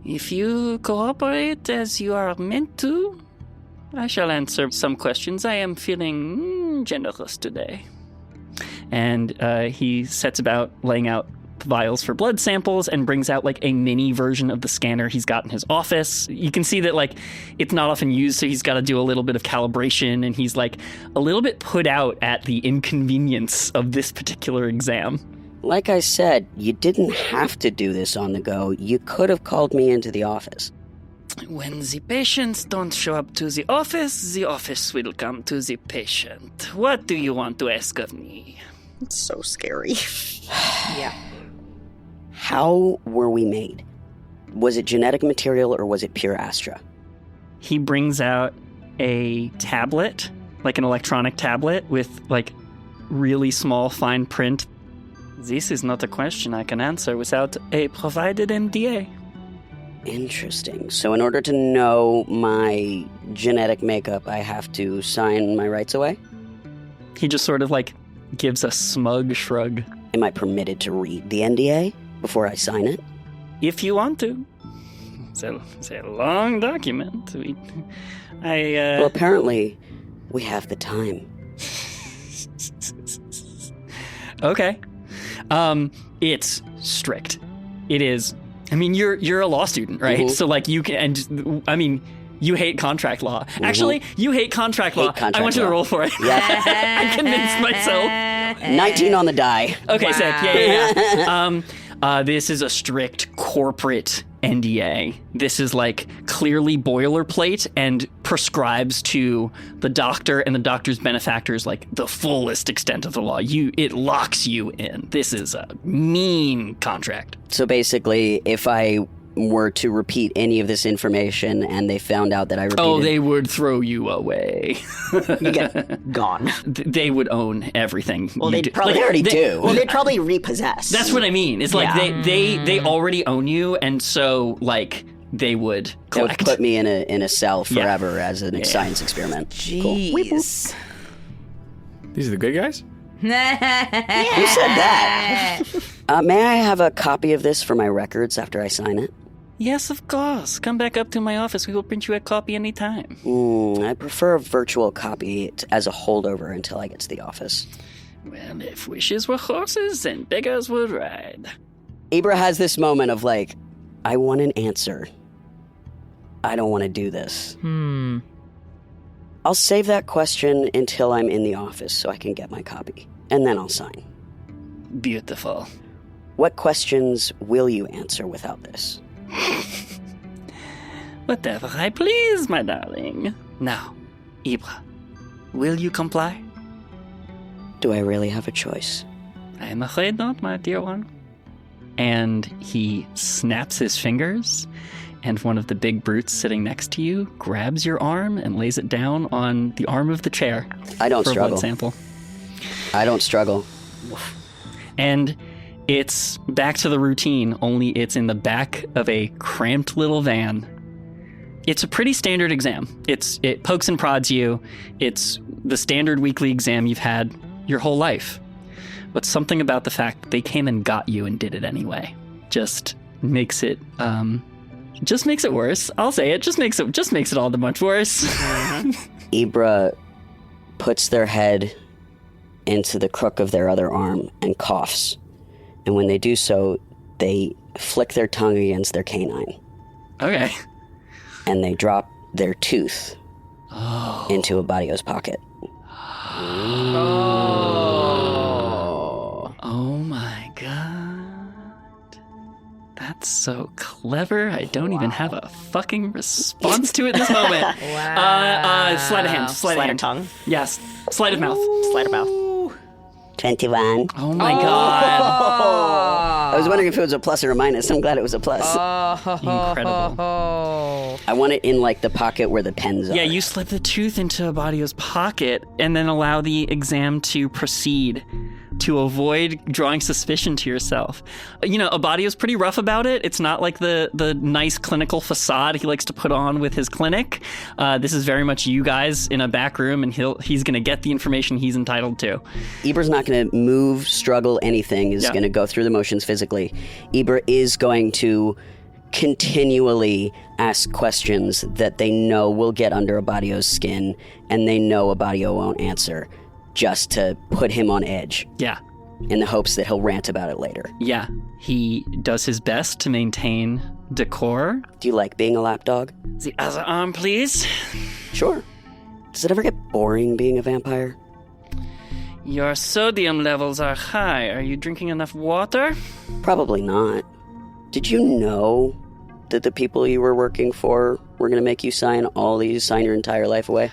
If you cooperate as you are meant to, I shall answer some questions. I am feeling generous today. And he sets about laying out vials for blood samples and brings out like a mini version of the scanner he's got in his office. You can see that like it's not often used, so he's got to do a little bit of calibration, and he's like a little bit put out at the inconvenience of this particular exam. Like I said, you didn't have to do this on the go. You could have called me into the office. When the patients don't show up to the office will come to the patient. What do you want to ask of me? It's so scary. Yeah. How were we made? Was it genetic material or was it pure Astra? He brings out a tablet, like an electronic tablet with like really small fine print. This is not a question I can answer without a provided NDA. Interesting. So in order to know my genetic makeup, I have to sign my rights away? He just sort of like gives a smug shrug. Am I permitted to read the NDA before I sign it? If you want to. It's a long document. Well, apparently, we have the time. Okay. It's strict. It is. I mean, you're a law student, right? Mm-hmm. So like you can, and I mean, you hate contract law. Mm-hmm. Actually, you hate contract law. I want you to roll for it. Yeah. I convinced myself. 19 on the die. Okay, sick. Yeah. This is a strict corporate NDA. This is like clearly boilerplate and prescribes to the doctor and the doctor's benefactors like the fullest extent of the law. It locks you in. This is a mean contract. So basically, if I were to repeat any of this information and they found out that I repeated... they would throw you away. You get gone. They would own everything. Well, they'd probably do. Well, they'd probably repossess. That's what I mean. It's like they already own you, and so like they would collect. They would put me in a cell forever as a science experiment. Jeez. These are the good guys? Who said that? May I have a copy of this for my records after I sign it? Yes, of course. Come back up to my office. We will print you a copy anytime. I prefer a virtual copy as a holdover until I get to the office. Well, if wishes were horses, then beggars would ride. Ibra has this moment of like, I want an answer. I don't want to do this. I'll save that question until I'm in the office so I can get my copy. And then I'll sign. Beautiful. What questions will you answer without this? Whatever I please, my darling. Now, Ibra, will you comply? Do I really have a choice? I am afraid not, my dear one. And he snaps his fingers, and one of the big brutes sitting next to you grabs your arm and lays it down on the arm of the chair. I don't for struggle. A blood sample. I don't struggle. And it's back to the routine, only it's in the back of a cramped little van. It's a pretty standard exam. It pokes and prods you. It's the standard weekly exam you've had your whole life. But something about the fact that they came and got you and did it anyway just makes it worse. I'll say it. Just makes it all the much worse. Ibra puts their head into the crook of their other arm and coughs. And when they do so, they flick their tongue against their canine. Okay. And they drop their tooth into Abadio's pocket. Oh my god. That's so clever. I don't even have a fucking response to it in this moment. Wow. Sleight of hand. Sleight of tongue? Yes. Sleight of mouth. Sleight of mouth. 21. Oh my god. I was wondering if it was a plus or a minus. I'm glad it was a plus. Incredible. I want it in like the pocket where the pens are. Yeah, you slip the tooth into Abadio's pocket and then allow the exam to proceed to avoid drawing suspicion to yourself. You know, Abadio's pretty rough about it. It's not like the nice clinical facade he likes to put on with his clinic. This is very much you guys in a back room, and he's going to get the information he's entitled to. Ibra's not going to move, struggle, anything. Is going to go through the motions physically. Ibra is going to continually ask questions that they know will get under Abadio's skin, and they know Abadio won't answer, just to put him on edge. Yeah. In the hopes that he'll rant about it later. Yeah. He does his best to maintain decor. Do you like being a lapdog? The other arm, please. Sure. Does it ever get boring being a vampire? Your sodium levels are high. Are you drinking enough water? Probably not. Did you know that the people you were working for were going to make you sign your entire life away?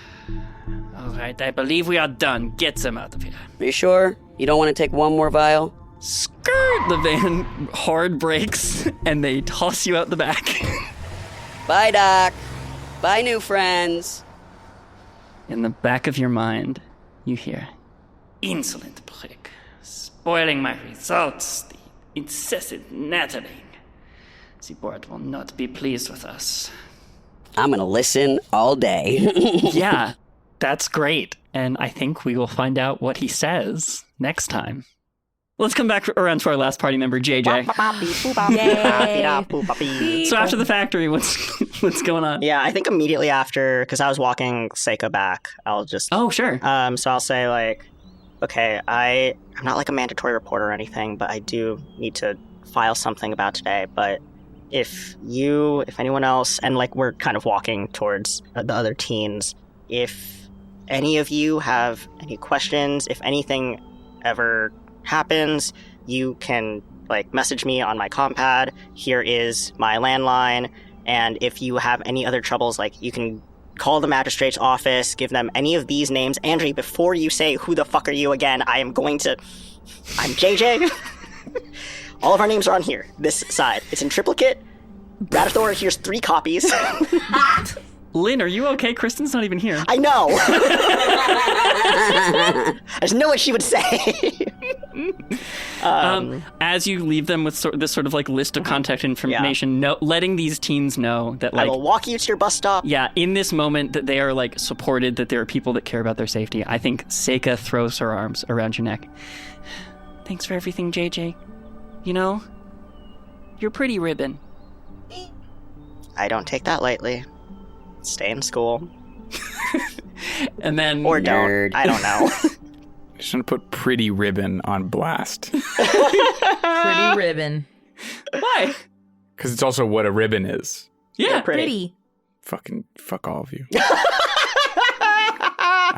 All right, I believe we are done. Get them out of here. Are you sure? You don't want to take one more vial? Skirt! The van hard brakes, and they toss you out the back. Bye, Doc. Bye, new friends. In the back of your mind, you hear, Insolent prick. Spoiling my results. The incessant nattering. The board will not be pleased with us. I'm going to listen all day. Yeah, that's great. And I think we will find out what he says next time. Let's come back around to our last party member, JJ. So after the factory, what's going on? Yeah, I think immediately after, because I was walking Seiko back, I'll just... Oh, sure. So I'll say, like, okay, I'm not like a mandatory reporter or anything, but I do need to file something about today. But if anyone else, and like we're kind of walking towards the other teens, if any of you have any questions, if anything ever happens, you can like message me on my compad. Here is my landline. And if you have any other troubles, like you can call the magistrate's office, give them any of these names. Andre, before you say who the fuck are you again, I'm JJ. All of our names are on here, this side. It's in triplicate. Radithor, here's 3 copies. Lynn, are you okay? Kristen's not even here. I know. I just know what she would say. As you leave them with this sort of like list of contact information, letting these teens know that like I will walk you to your bus stop. Yeah, in this moment that they are like supported, that there are people that care about their safety. I think Seika throws her arms around your neck. Thanks for everything, JJ. You know, you're pretty ribbon. I don't take that lightly. Stay in school. And then... Or don't. I don't know. I just want to put pretty ribbon on blast. Pretty ribbon. Why? Because it's also what a ribbon is. Yeah, pretty. Fuck all of you. I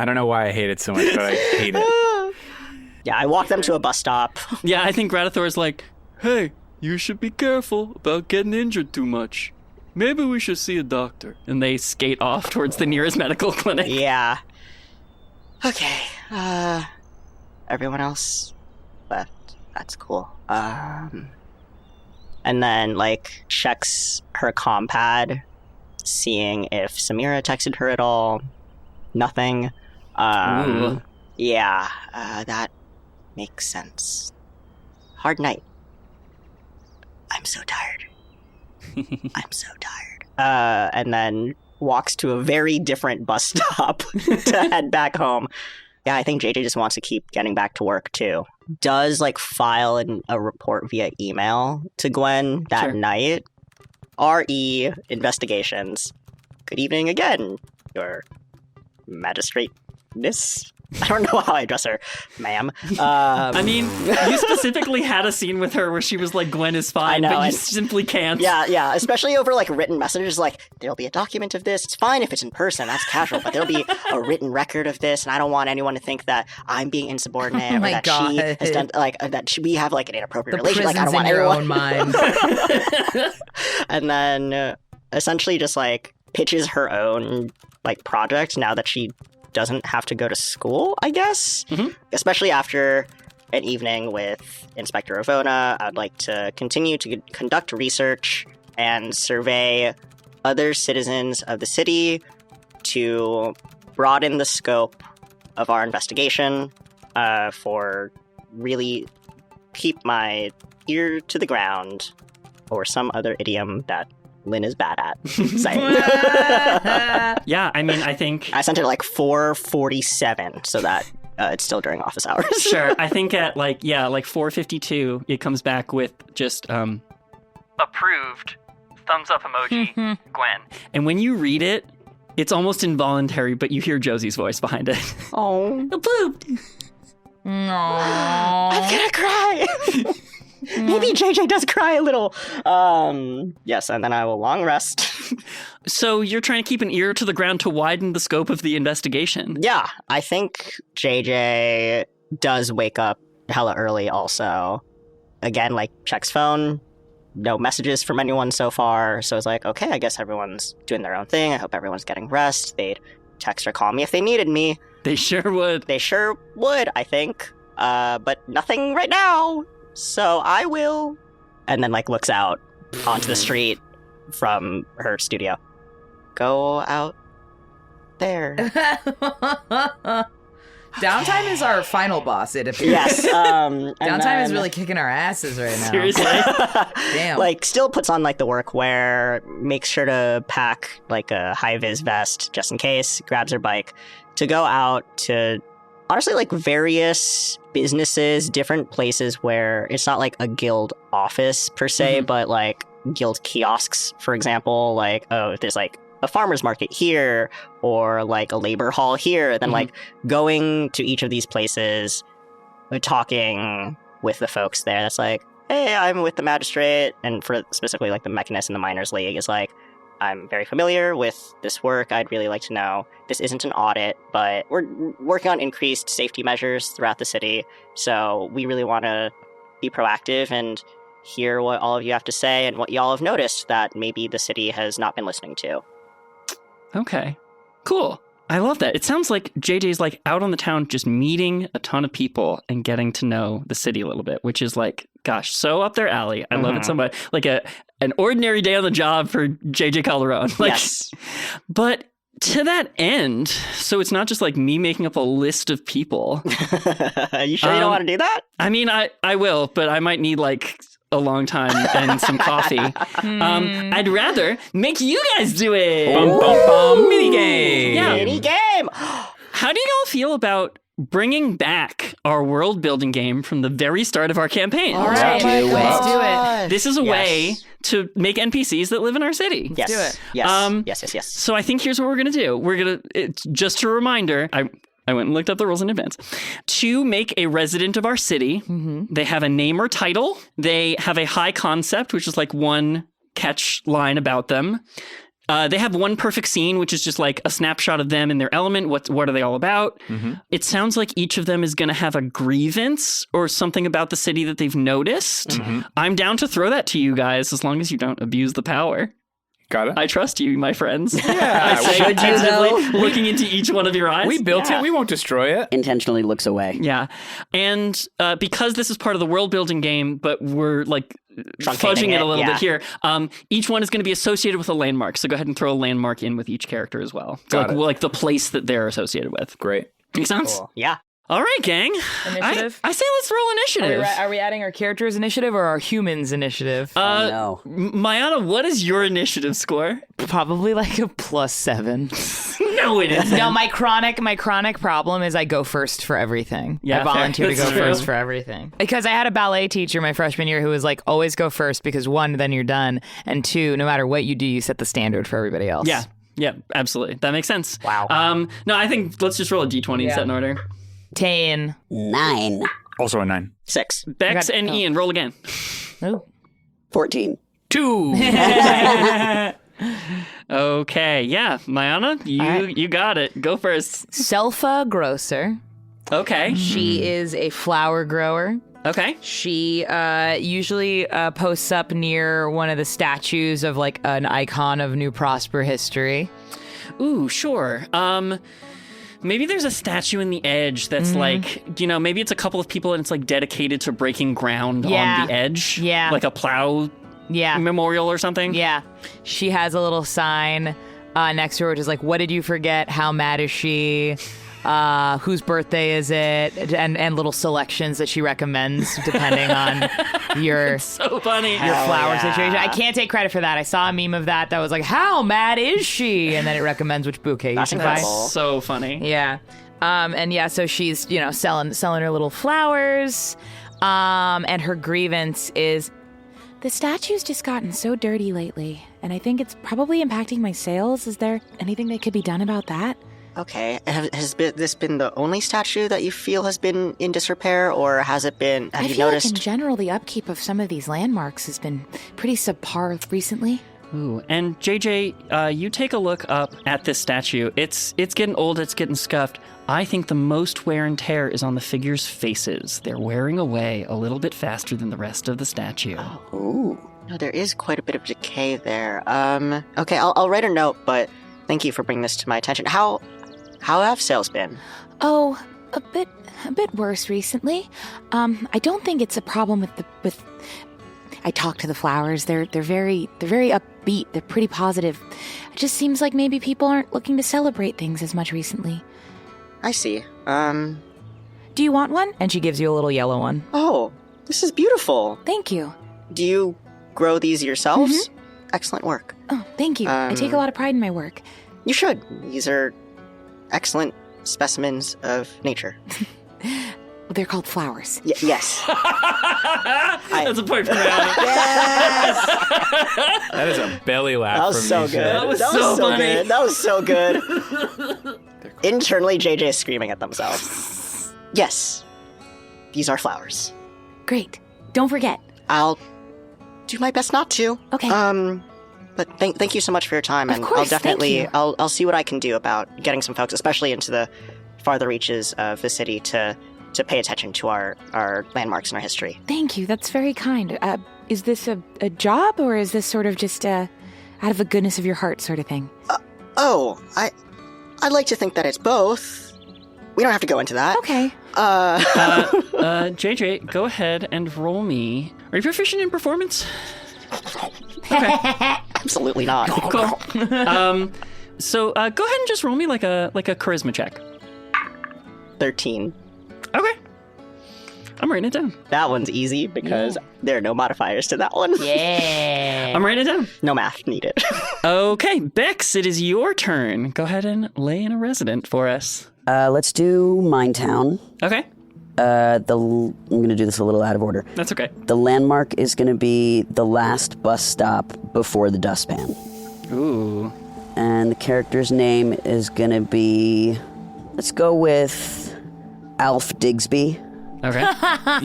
don't know why I hate it so much, but I hate it. Yeah, I walk them to a bus stop. Yeah, I think Radithor's like, hey, you should be careful about getting injured too much. Maybe we should see a doctor. And they skate off towards the nearest medical clinic. Yeah. Okay. Everyone else left. That's cool. And then, like, checks her compad, seeing if Samira texted her at all. Nothing. Yeah, that makes sense. Hard night. I'm so tired. I'm so tired. And then walks to a very different bus stop to head back home. Yeah, I think JJ just wants to keep getting back to work too. Does like file a report via email to Gwen that night. RE Investigations. Good evening again, your magistrate-ness. I don't know how I address her, ma'am. I mean, you specifically had a scene with her where she was like, Gwen is fine, but you simply can't. Yeah, especially over like written messages like, there'll be a document of this. It's fine if it's in person, that's casual, but there'll be a written record of this, and I don't want anyone to think that I'm being insubordinate or that she has done, like, we have like an inappropriate relationship. Like, I don't want everyone. Own mind. And then essentially just like pitches her own like project now that she doesn't have to go to school, I guess. Mm-hmm. Especially after an evening with Inspector Ravona, I'd like to continue to conduct research and survey other citizens of the city to broaden the scope of our investigation, for really keep my ear to the ground, or some other idiom that Lynn is bad at saying. Yeah, I mean, I think... I sent it at like 4:47 so that it's still during office hours. Sure, I think at like 4:52, it comes back with just... Approved. Thumbs up emoji. Gwen. And when you read it, it's almost involuntary, but you hear Josie's voice behind it. Oh. Approved. Aww. I'm gonna cry. Maybe JJ does cry a little. Yes, and then I will long rest. So you're trying to keep an ear to the ground to widen the scope of the investigation. Yeah, I think JJ does wake up hella early also. Again, like, checks phone. No messages from anyone so far. So it's like, okay, I guess everyone's doing their own thing. I hope everyone's getting rest. They'd text or call me if they needed me. They sure would. They sure would, I think. But nothing right now. So I will. And then, like, looks out onto the street from her studio. Go out there. Downtime is our final boss, it appears. Yes. Downtime is really kicking our asses right now. Seriously? Damn. Like, still puts on, like, the workwear, makes sure to pack, like, a high-vis vest just in case, grabs her bike to go out to, honestly, like, various businesses, different places where it's not, like, a guild office, per se, but, like, guild kiosks, for example. Like, oh, if there's, like, a farmer's market here, or like a labor hall here, then like going to each of these places, talking with the folks there. That's like, hey, I'm with the magistrate, and for specifically like the Mechanist and the Miners League is like, I'm very familiar with this work. I'd really like to know. This isn't an audit, but we're working on increased safety measures throughout the city. So we really want to be proactive and hear what all of you have to say and what y'all have noticed that maybe the city has not been listening to. Okay, cool. I love that. It sounds like JJ's like out on the town just meeting a ton of people and getting to know the city a little bit, which is like, gosh, so up their alley. I love it so much. Like an ordinary day on the job for JJ Calderon. Like, Yes. But to that end, so it's not just like me making up a list of people. You sure you don't want to do that? I mean, I will, but I might need like a long time and some coffee. I'd rather make you guys do it. Bum, bum, bum. Mini game. Yeah. Mini game! How do you all feel about bringing back our world building game from the very start of our campaign? All right, let's do it. This is a way to make NPCs that live in our city. Yes. do it. Yes. Yes. So I think here's what we're going to do. It's just a reminder, I went and looked up the rules in advance. To make a resident of our city, they have a name or title. They have a high concept, which is like one catch line about them. They have one perfect scene, which is just like a snapshot of them in their element. What are they all about? It sounds like each of them is going to have a grievance or something about the city that they've noticed. I'm down to throw that to you guys as long as you don't abuse the power. Got it. I trust you, my friends. Yeah, I say attentively, looking into each one of your eyes. We built it. We won't destroy it. Intentionally looks away. Yeah. And because this is part of the world building game, but we're like Truncating fudging it a little yeah. bit here, each one is going to be associated with a landmark. So go ahead and throw a landmark in with each character as well. So Got it. like the place that they're associated with. Great. Make sense? Cool. Yeah. All right, gang. Initiative? I say let's roll initiative. Are we adding our characters' initiative or our humans' initiative? No. Mayana, what is your initiative score? Probably like a +7. No, it isn't. No, my chronic problem is I go first for everything. Yeah, I volunteer fair. to go That's true. first for everything. Because I had a ballet teacher my freshman year who was like, always go first because 1, then you're done, and 2, no matter what you do, you set the standard for everybody else. Yeah, absolutely. That makes sense. Wow. No, I think let's just roll a d20 and set in order. 10. 9. Also a 9. 6. Bex and Ian, roll again. Oh. 14. 2. Okay, yeah. Mayana, you got it. Go first. Selfa Grocer. Okay. She is a flower grower. Okay. She usually posts up near one of the statues of like an icon of New Prosper history. Ooh, sure. Maybe there's a statue in the edge that's like, maybe it's a couple of people and it's like dedicated to breaking ground on the edge. Yeah. Like a plow memorial or something. Yeah. She has a little sign next to her which is like, what did you forget? How mad is she? Whose birthday is it? And little selections that she recommends depending on your So funny. your flower situation. I can't take credit for that. I saw a meme of that was like, how mad is she? And then it recommends which bouquet That's you should buy. incredible. So funny. Yeah. So she's, selling her little flowers. And her grievance is, the statue's just gotten so dirty lately, and I think it's probably impacting my sales. Is there anything that could be done about that? Okay. Has this been the only statue that you feel has been in disrepair, or has it been? Have I you feel noticed? like in general the upkeep of some of these landmarks has been pretty subpar recently. Ooh, and JJ, you take a look up at this statue. It's getting old, it's getting scuffed. I think the most wear and tear is on the figures' faces. They're wearing away a little bit faster than the rest of the statue. Ooh. No, there is quite a bit of decay there. Okay, I'll write a note, but thank you for bringing this to my attention. How have sales been? Oh, a bit worse recently. I don't think it's a problem with I talk to the flowers. They're very upbeat. They're pretty positive. It just seems like maybe people aren't looking to celebrate things as much recently. I see. Do you want one? And she gives you a little yellow one. Oh, this is beautiful. Thank you. Do you grow these yourselves? Excellent work. Oh, thank you. I take a lot of pride in my work. You should. These are excellent specimens of nature. They're called flowers. Yes. That's a point for me. That is a belly laugh That was from so you, good. Shay. That was so funny. good. That was so good. Internally, JJ is screaming at themselves. Yes. These are flowers. Great. Don't forget. I'll do my best not to. Okay. But thank you so much for your time, and course, I'll definitely thank you. I'll see what I can do about getting some folks, especially into the farther reaches of the city, to pay attention to our landmarks and our history. Thank you. That's very kind. Is this a job, or is this sort of just out of the goodness of your heart sort of thing? I'd like to think that it's both. We don't have to go into that. Okay. JJ, go ahead and roll me. Are you proficient in performance? Okay. Absolutely not. Cool. So go ahead and just roll me like a charisma check. 13. Okay. I'm writing it down. That one's easy because there are no modifiers to that one. Yeah. I'm writing it down. No math needed. Okay, Bex, it is your turn. Go ahead and lay in a resident for us. Let's do Minetown. Okay. I'm going to do this a little out of order. That's okay. The landmark is going to be the last bus stop before the dustpan. Ooh. And the character's name is going to be... Let's go with Alf Digsby. Okay.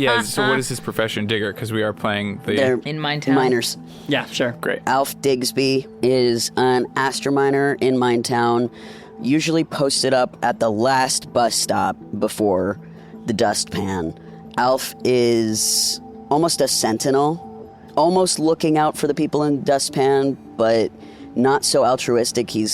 Yeah, so what is his profession? Digger, because we are playing the... They're In Minetown. miners. Yeah, sure. Great. Alf Digsby is an astrominer in Minetown, usually posted up at the last bus stop before the dustpan. Alf is almost a sentinel, almost looking out for the people in the dustpan, but not so altruistic. He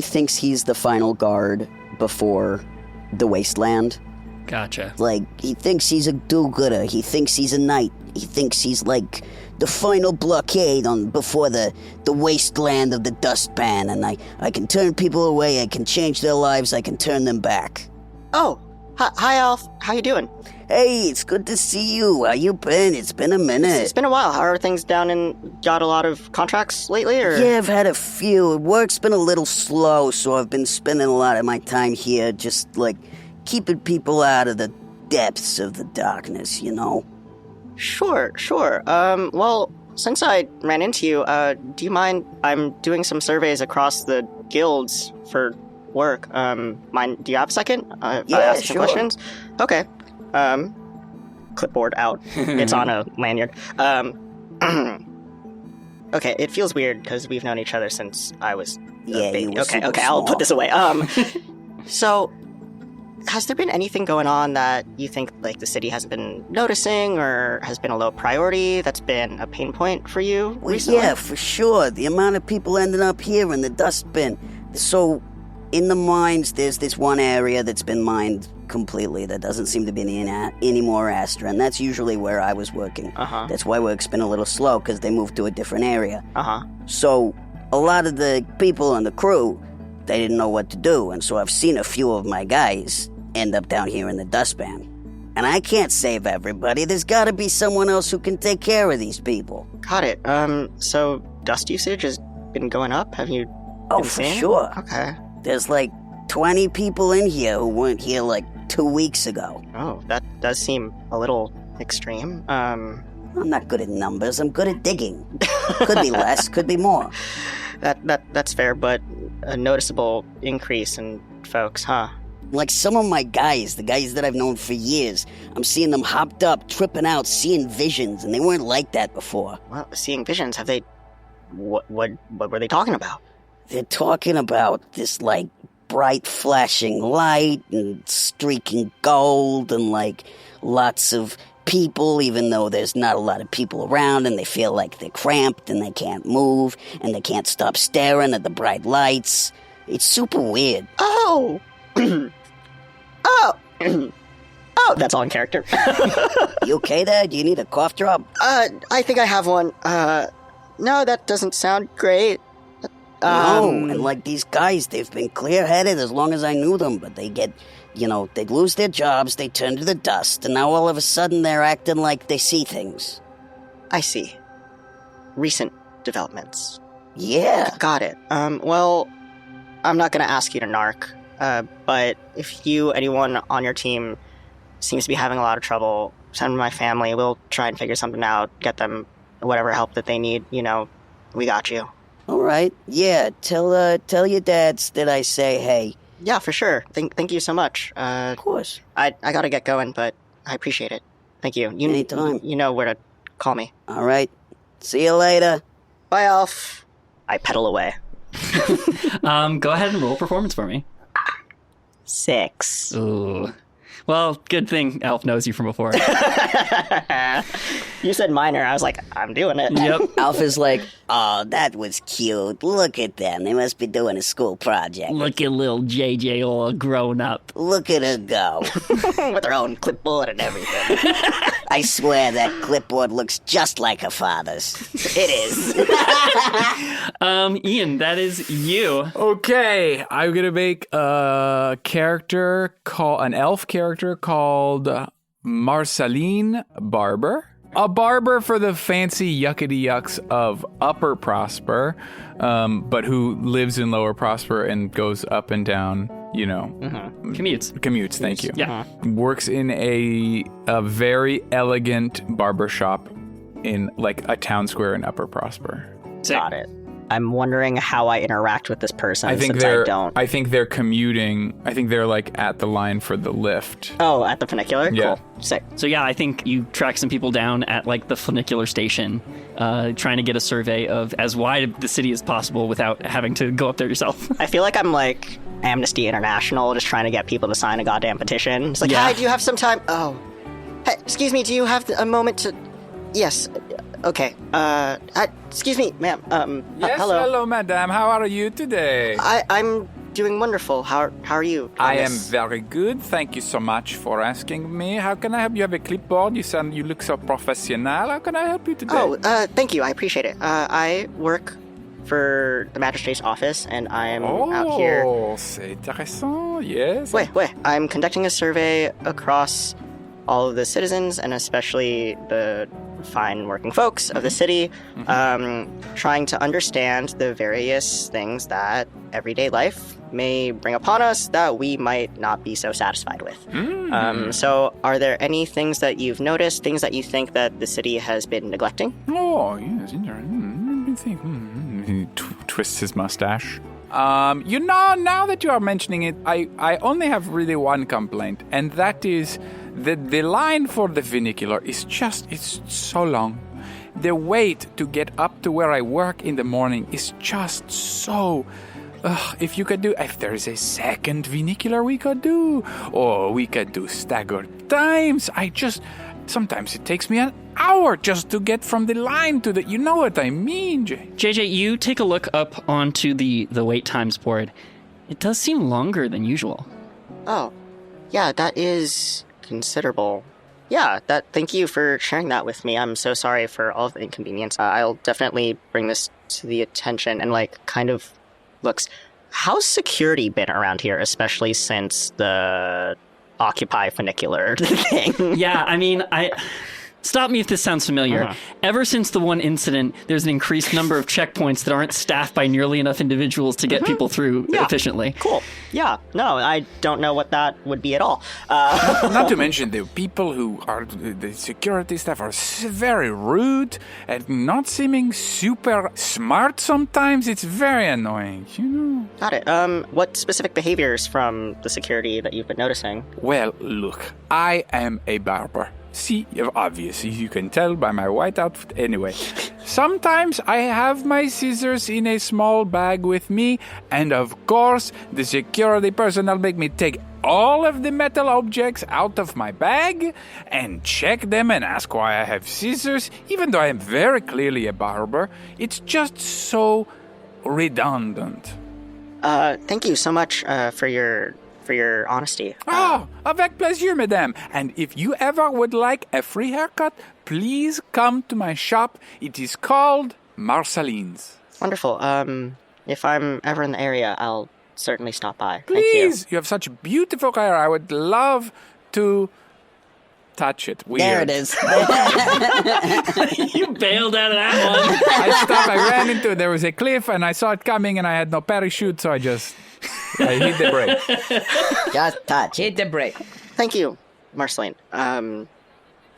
thinks he's the final guard before the wasteland. Gotcha. Like, he thinks he's a do-gooder. He thinks he's a knight. He thinks he's like the final blockade before the wasteland of the dustpan, and I can turn people away, I can change their lives, I can turn them back. Oh, hi Alf. How you doing? Hey, it's good to see you. How you been? It's been a minute. It's been a while. How are things down in... Got a lot of contracts lately, or...? Yeah, I've had a few. Work's been a little slow, so I've been spending a lot of my time here just, like, keeping people out of the depths of the darkness, you know? Sure. Well, since I ran into you, do you mind... I'm doing some surveys across the guilds for work. Do you have a second? Yeah, I ask some sure. questions? Okay. Clipboard out. It's on a lanyard. Okay, it feels weird because we've known each other since I was a baby. Okay, I'll put this away. So, has there been anything going on that you think like the city hasn't been noticing or has been a low priority that's been a pain point for you recently? Yeah, for sure. The amount of people ending up here in the dustbin. So, in the mines, there's this one area that's been mined completely. That doesn't seem to be any more Astra, and that's usually where I was working. Uh-huh. That's why work's been a little slow, because they moved to a different area. Uh-huh. So, a lot of the people on the crew, they didn't know what to do, and so I've seen a few of my guys end up down here in the dustpan. And I can't save everybody. There's gotta be someone else who can take care of these people. Got it. So dust usage has been going up? Have you Oh, been for seeing it? sure. Okay. There's like 20 people in here who weren't here like 2 weeks ago. Oh, that does seem a little extreme. I'm not good at numbers. I'm good at digging. Could be less, could be more. That's fair, but a noticeable increase in folks, huh? Like some of my guys, the guys that I've known for years, I'm seeing them hopped up, tripping out, seeing visions, and they weren't like that before. Well, seeing visions, have they... What were they talking about? They're talking about this, like, bright flashing light and streaking gold and, like, lots of people, even though there's not a lot of people around, and they feel like they're cramped and they can't move and they can't stop staring at the bright lights. It's super weird. Oh! Oh, that's all in character. You okay there? Do you need a cough drop? I think I have one. No, that doesn't sound great. No, and like these guys, they've been clear-headed as long as I knew them, but they get, they'd lose their jobs, they turn to the dust, and now all of a sudden they're acting like they see things. I see. Recent developments. Yeah. Got it. Well, I'm not gonna ask you to narc, but if anyone on your team seems to be having a lot of trouble, send my family, we'll try and figure something out, get them whatever help that they need, we got you. All right. Yeah, tell your dads that I say hey. Yeah, for sure. Thank you so much. Of course. I gotta get going, but I appreciate it. Thank you. Anytime. You know where to call me. All right. See you later. Bye, Alf. I pedal away. Go ahead and roll performance for me. 6. Ooh. Well, good thing Elf knows you from before. You said minor. I was like, I'm doing it. Yep. Alf is like, oh, that was cute. Look at them. They must be doing a school project. Look at little JJ all grown up. Look at her go. With her own clipboard and everything. I swear that clipboard looks just like her father's. It is. Ian, that is you. Okay, I'm gonna make an elf character called Marceline Barber. A barber for the fancy yuckety yucks of Upper Prosper, but who lives in Lower Prosper and goes up and down, Commutes. Thank you. Yeah. Works in a very elegant barber shop in like a town square in Upper Prosper. Got it. I'm wondering how I interact with this person I think since I don't. I think they're commuting. I think they're like at the line for the lift. Oh, at the funicular? Yeah. Cool. Sick. So yeah, I think you track some people down at like the funicular station, trying to get a survey of as wide the city as possible without having to go up there yourself. I feel like I'm like Amnesty International, just trying to get people to sign a goddamn petition. It's like, Yeah. hi, do you have some time? Oh. Hey, excuse me, do you have a moment to... Yes. Okay. Excuse me, ma'am. Yes, hello, madam. How are you today? I'm doing wonderful. How are you? I am very good. Thank you so much for asking me. How can I help you? Have a clipboard? You look so professional. How can I help you today? Oh, thank you. I appreciate it. I work for the magistrate's office, and I am out here. Oh, c'est intéressant. Yes. Wait. I'm conducting a survey across all of the citizens, and especially the fine working folks of the city, trying to understand the various things that everyday life may bring upon us that we might not be so satisfied with. So are there any things that you've noticed, things that you think that the city has been neglecting? Oh, yes. Let me think. He twists his mustache. Now that you are mentioning it, I only have really one complaint, and that is that the line for the funicular is it's so long. The wait to get up to where I work in the morning is just so... if there is a second funicular we could do, or we could do staggered times. Sometimes it takes me an hour just to get from the line to the... You know what I mean, Jay? JJ, you take a look up onto the wait times board. It does seem longer than usual. Oh, yeah, that is considerable. Yeah, thank you for sharing that with me. I'm so sorry for all of the inconvenience. I'll definitely bring this to the attention and kind of looks. How's security been around here, especially since the Occupy funicular thing? Yeah, I mean, stop me if this sounds familiar. Ever since the one incident, there's an increased number of checkpoints that aren't staffed by nearly enough individuals to get people through efficiently. Cool. Yeah. No, I don't know what that would be at all. Not to mention the people who are the security staff are very rude and not seeming super smart sometimes. It's very annoying, Got it. What specific behaviors from the security that you've been noticing? Well, look, I am a barber. See, obviously, you can tell by my white outfit. Anyway, sometimes I have my scissors in a small bag with me, and of course, the security personnel make me take all of the metal objects out of my bag and check them and ask why I have scissors, even though I am very clearly a barber. It's just so redundant. Thank you so much for your honesty. Avec plaisir, madame. And if you ever would like a free haircut, please come to my shop. It is called Marceline's. Wonderful. If I'm ever in the area, I'll certainly stop by. Please. Thank You have such beautiful hair. I would love to touch it. Weird. There it is. You bailed out of that one. I ran into it. There was a cliff, and I saw it coming, and I had no parachute, so I hit the brake. Just touch. Hit the brake. Thank you, Marceline.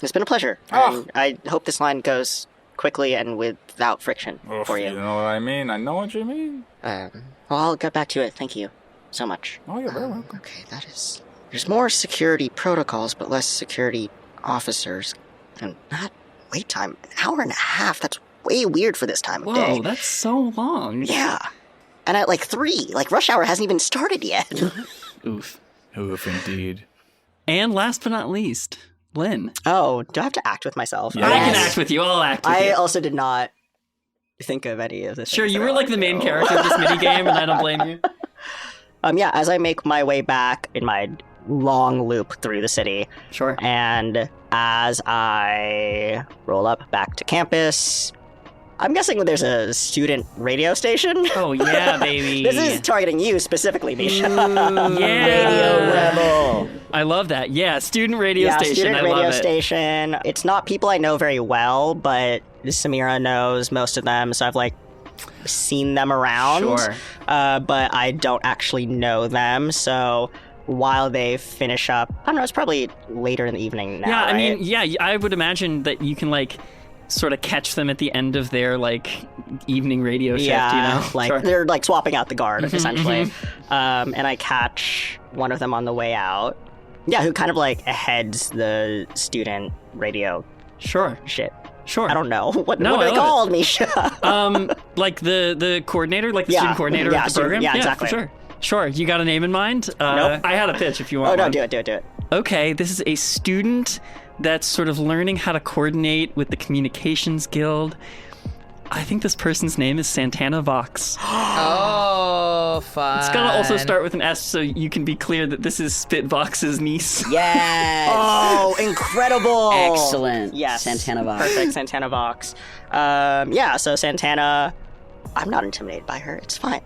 It's been a pleasure. And I hope this line goes quickly and without friction for you. You know what I mean? I know what you mean. Well, I'll get back to it. Thank you so much. Oh, you're very welcome. Okay, there's more security protocols, but less security officers. And not wait time. An hour and a half, that's way weird for this time of day. Whoa, that's so long. Yeah. And at like 3, like rush hour hasn't even started yet. Oof. Oof, indeed. And last but not least, Lynn. Oh, do I have to act with myself? Yes. I can act with you. I'll act with you. I also did not think of any of this. Sure, you were like the main character of this minigame, and I don't blame you. Yeah, as I make my way back in my long loop through the city. Sure. And as I roll up back to campus, I'm guessing there's a student radio station. Oh, yeah, baby. This is targeting you specifically, Misha. Yeah. Radio Rebel. I love that. Yeah, student radio station. Student I radio love it. station. It's not people I know very well, but Samira knows most of them, so I've like seen them around. Sure. But I don't actually know them, so while they finish up, I don't know, it's probably later in the evening now. Yeah, I right? mean, yeah, I would imagine that you can like sort of catch them at the end of their like evening radio shift, yeah, you know? like Sure. they're like swapping out the guard essentially. And I catch one of them on the way out. Yeah, who kind of like heads the student radio Sure. shit. Sure. I don't know. What No, are I they love called, Misha? Like the coordinator, like the Yeah. student coordinator Yeah, of the student- program? yeah, exactly. For sure. Sure. You got a name in mind? Nope. I had a pitch if you want Oh, no, one. do it. Okay, this is a student that's sort of learning how to coordinate with the Communications Guild. I think this person's name is Santana Vox. Oh, fun. It's gonna also start with an S, so you can be clear that this is Spit Vox's niece. Yes. Oh, incredible. Excellent. Yes. Santana Vox. Perfect, Santana Vox. Yeah, so Santana, I'm not intimidated by her. It's fine.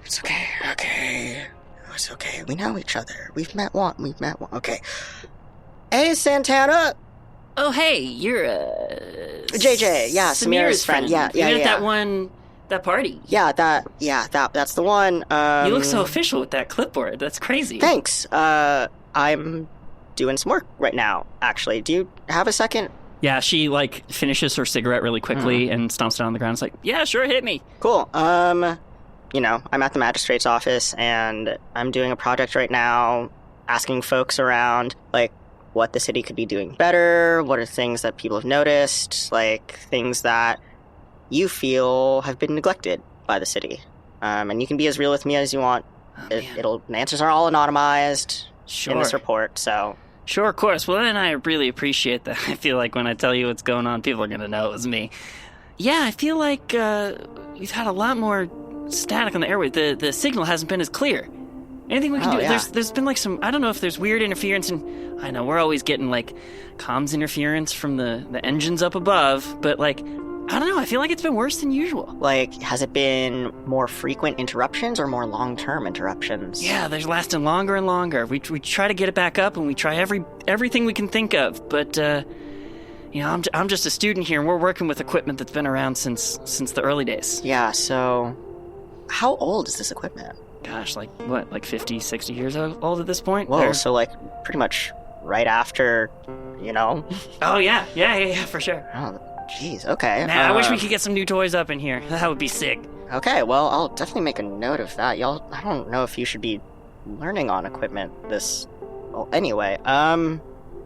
It's okay. It's okay. We know each other. We've met one. Okay. Hey, Santana. Oh, hey, you're JJ. Yeah, Samira's friend. Yeah. You at that party. That's the one. You look so official with that clipboard. That's crazy. Thanks. I'm doing some work right now, actually. Do you have a second? Yeah, she like finishes her cigarette really quickly and stomps down on the ground. It's like, Yeah, sure, hit me. Cool. You know, I'm at the magistrate's office and I'm doing a project right now asking folks around, like, what the city could be doing better, what are things that people have noticed, like, things that you feel have been neglected by the city. And you can be as real with me as you want. The answers are all anonymized in this report, so... Sure, of course. Well, then I really appreciate that. I feel like when I tell you what's going on, people are going to know it was me. Yeah, I feel like we've had a lot more static on the airway. The signal hasn't been as clear. Anything we can do? Yeah. There's been like some, I don't know if there's weird interference, and I know we're always getting like comms interference from the engines up above, but like, I don't know, I feel like it's been worse than usual. Like, has it been more frequent interruptions or more long-term interruptions? Yeah, they're lasting longer and longer. We try to get it back up, and we try everything we can think of, but you know, I'm just a student here, and we're working with equipment that's been around since the early days. Yeah, so how old is this equipment? Gosh, like what, like 50, 60 years old at this point? Whoa, They're- so like pretty much right after, you know? Oh yeah, for sure. Oh, jeez, okay. Man, I wish we could get some new toys up in here. That would be sick. Okay, well, I'll definitely make a note of that. Y'all, I don't know if you should be learning on equipment this... Well, anyway,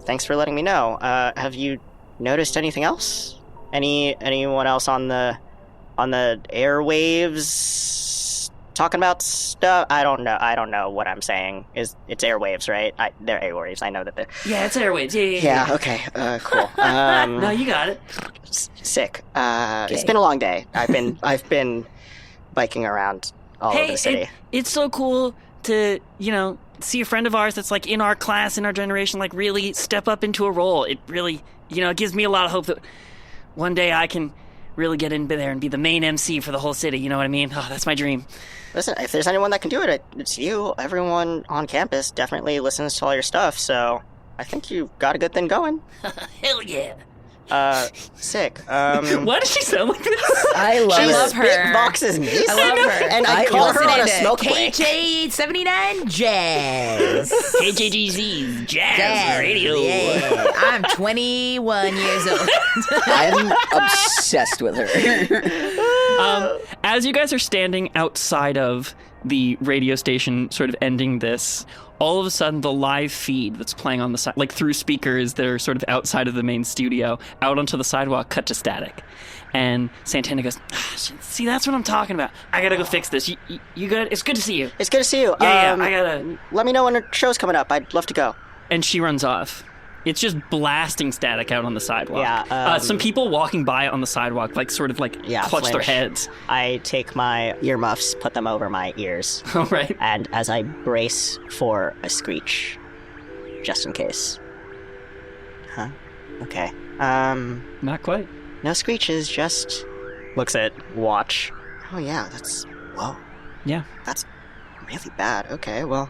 thanks for letting me know. Have you noticed anything else? Anyone else on the airwaves talking about stuff? I don't know what I'm saying. It's airwaves, right? They're airwaves. I know that they're... Yeah, it's airwaves. Yeah. Yeah, okay, cool. No, you got it. Sick. It's been a long day. I've been biking around all over the city. It's so cool to, you know, see a friend of ours that's like in our class, in our generation, like really step up into a role. It really, you know, it gives me a lot of hope that one day I can really get in there and be the main MC for the whole city. You know what I mean? Oh, that's my dream. Listen, if there's anyone that can do it, it's you. Everyone on campus definitely listens to all your stuff, so I think you've got a good thing going. Hell yeah. Sick. Why does she sound like this? I love Spit her. Vox's niece? I love her. And I call her on a smoke break. KJ79 Jazz. KJGZ's Jazz Radio. Yeah. I'm 21 years old. I'm obsessed with her. As you guys are standing outside of the radio station, sort of ending this, all of a sudden the live feed that's playing on the side, like through speakers that are sort of outside of the main studio, out onto the sidewalk, cut to static. And Santana goes, see, that's what I'm talking about. I gotta go fix this. You good? It's good to see you. It's good to see you. Yeah, I gotta... Let me know when the show's coming up. I'd love to go. And she runs off. It's just blasting static out on the sidewalk. Yeah. Some people walking by on the sidewalk, like, sort of, like, clutch their heads. I take my earmuffs, put them over my ears. All right. And as I brace for a screech, just in case. Huh? Okay. Not quite. No screeches, just... Looks at watch. Oh, yeah, that's... Whoa. Yeah. That's really bad. Okay, well...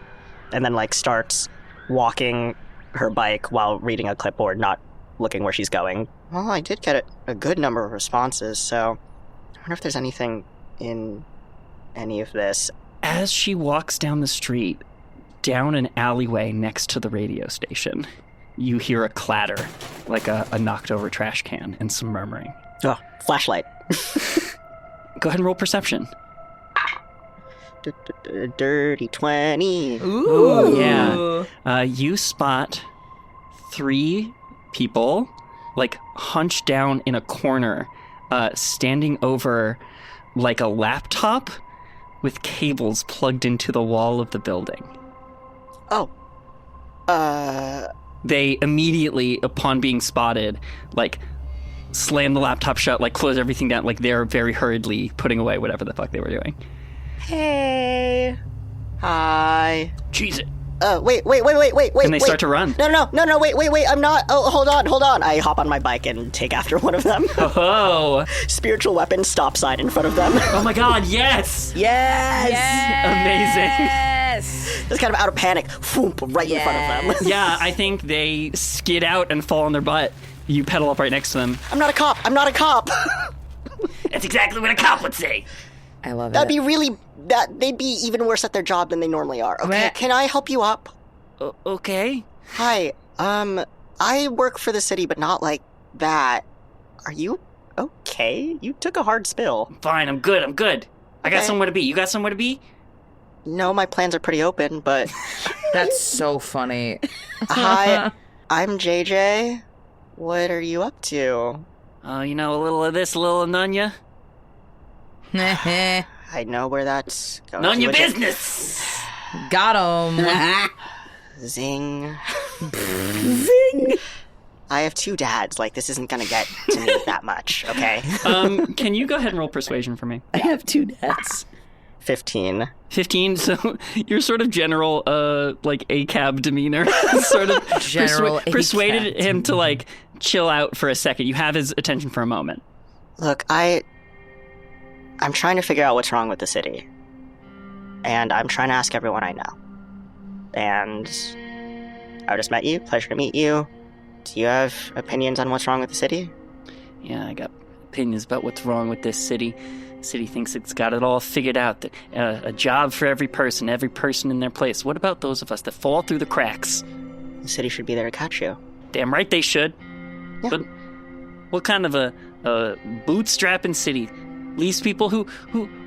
And then, like, starts walking her bike while reading a clipboard, not looking where she's going. Well, I did get a good number of responses, so... I wonder if there's anything in any of this. As she walks down the street, down an alleyway next to the radio station, you hear a clatter, like a knocked over trash can, and some murmuring. Oh, flashlight. Go ahead and roll perception. Dirty 20. Ooh. Yeah. You spot 3 people, like, hunched down in a corner, standing over, like, a laptop with cables plugged into the wall of the building. Oh. They immediately, upon being spotted, like, slam the laptop shut, like, close everything down, like, they're very hurriedly putting away whatever the fuck they were doing. Hey. Hi. Cheese it. Wait. And they start to run. No, wait, I'm not. Oh, hold on. I hop on my bike and take after one of them. Oh. Spiritual weapon, stop sign in front of them. Oh my god, yes! Amazing. Just kind of out of panic, whoop, right in front of them. Yeah, I think they skid out and fall on their butt. You pedal up right next to them. I'm not a cop. That's exactly what a cop would say. I love That'd be really... They'd be even worse at their job than they normally are. Okay, can I help you up? Okay. Hi, I work for the city, but not like that. Are you okay? You took a hard spill. Fine, I'm good. I got somewhere to be. You got somewhere to be? No, my plans are pretty open, but... That's so funny. Hi, I'm JJ. What are you up to? A little of this, a little of none ya. I know where that's going. None your business. Got him. Zing. Zing. I have 2 dads. Like, this isn't gonna get to me that much, okay? Can you go ahead and roll persuasion for me? I have 2 dads. 15. 15, so your sort of general, like, ACAB demeanor sort of persuaded him to, like, chill out for a second. You have his attention for a moment. Look, I'm trying to figure out what's wrong with the city. And I'm trying to ask everyone I know. And I just met you. Pleasure to meet you. Do you have opinions on what's wrong with the city? Yeah, I got opinions about what's wrong with this city. The city thinks it's got it all figured out. A job for every person in their place. What about those of us that fall through the cracks? The city should be there to catch you. Damn right they should. Yeah. But what kind of a bootstrapping city leaves people who,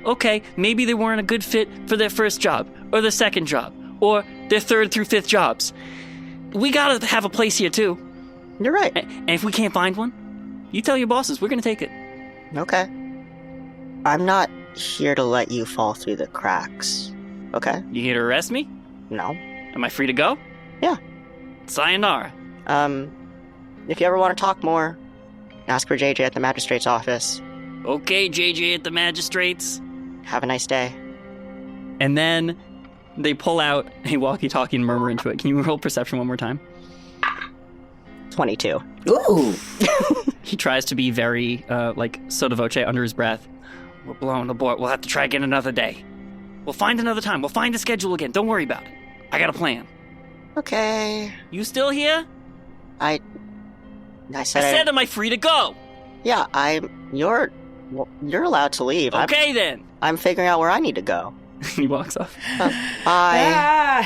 okay, maybe they weren't a good fit for their first job, or their second job, or their 3rd through 5th jobs. We gotta have a place here, too. You're right. And if we can't find one, you tell your bosses, we're gonna take it. Okay. I'm not here to let you fall through the cracks, okay? You here to arrest me? No. Am I free to go? Yeah. Sayonara. If you ever want to talk more, ask for JJ at the magistrate's office. Okay, JJ at the magistrate's. Have a nice day. And then they pull out a walkie-talkie and murmur into it. Can you roll perception one more time? 22. Ooh. He tries to be very, like, sotto voce under his breath. We're blowing the board. We'll have to try again another day. We'll find another time. We'll find a schedule again. Don't worry about it. I got a plan. Okay. You still here? I said, am I free to go? Yeah, you're allowed to leave. Okay, then. I'm figuring out where I need to go. He walks off. Bye.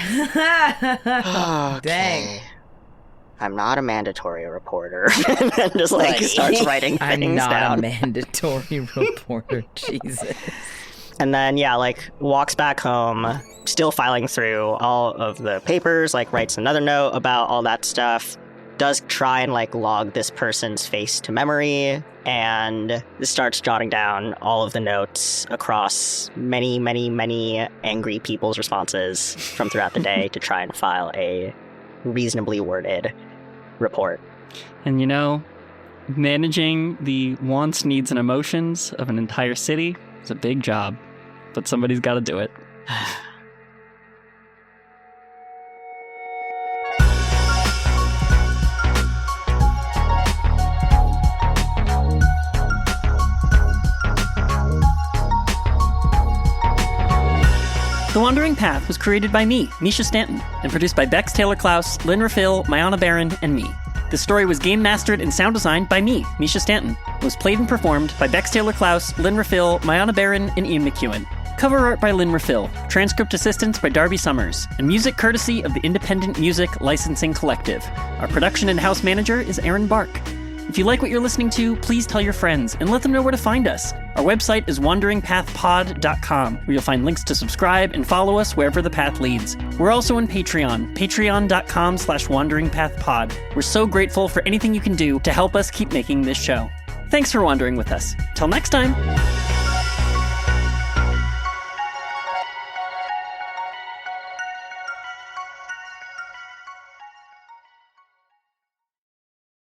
Okay. Dang. I'm not a mandatory reporter. And then just like starts writing things I'm not down. a mandatory reporter. Jesus. And then, walks back home, still filing through all of the papers, writes another note about all that stuff, does try and, log this person's face to memory, and starts jotting down all of the notes across many, many, many angry people's responses from throughout the day to try and file a reasonably worded report. And managing the wants, needs, and emotions of an entire city is a big job, but somebody's got to do it. The Wandering Path was created by me, Misha Stanton, and produced by Bex Taylor Klaus, Lynn Rafil, Mayana Barron, and me. The story was game mastered and sound designed by me, Misha Stanton. It was played and performed by Bex Taylor Klaus, Lynn Rafil, Mayana Barron, and Ian McEwen. Cover art by Lynn Rafil, transcript assistance by Darby Summers, and music courtesy of the Independent Music Licensing Collective. Our production and house manager is Erin Bark. If you like what you're listening to, please tell your friends and let them know where to find us. Our website is wanderingpathpod.com, where you'll find links to subscribe and follow us wherever the path leads. We're also on Patreon, patreon.com/wanderingpathpod. We're so grateful for anything you can do to help us keep making this show. Thanks for wandering with us. Till next time.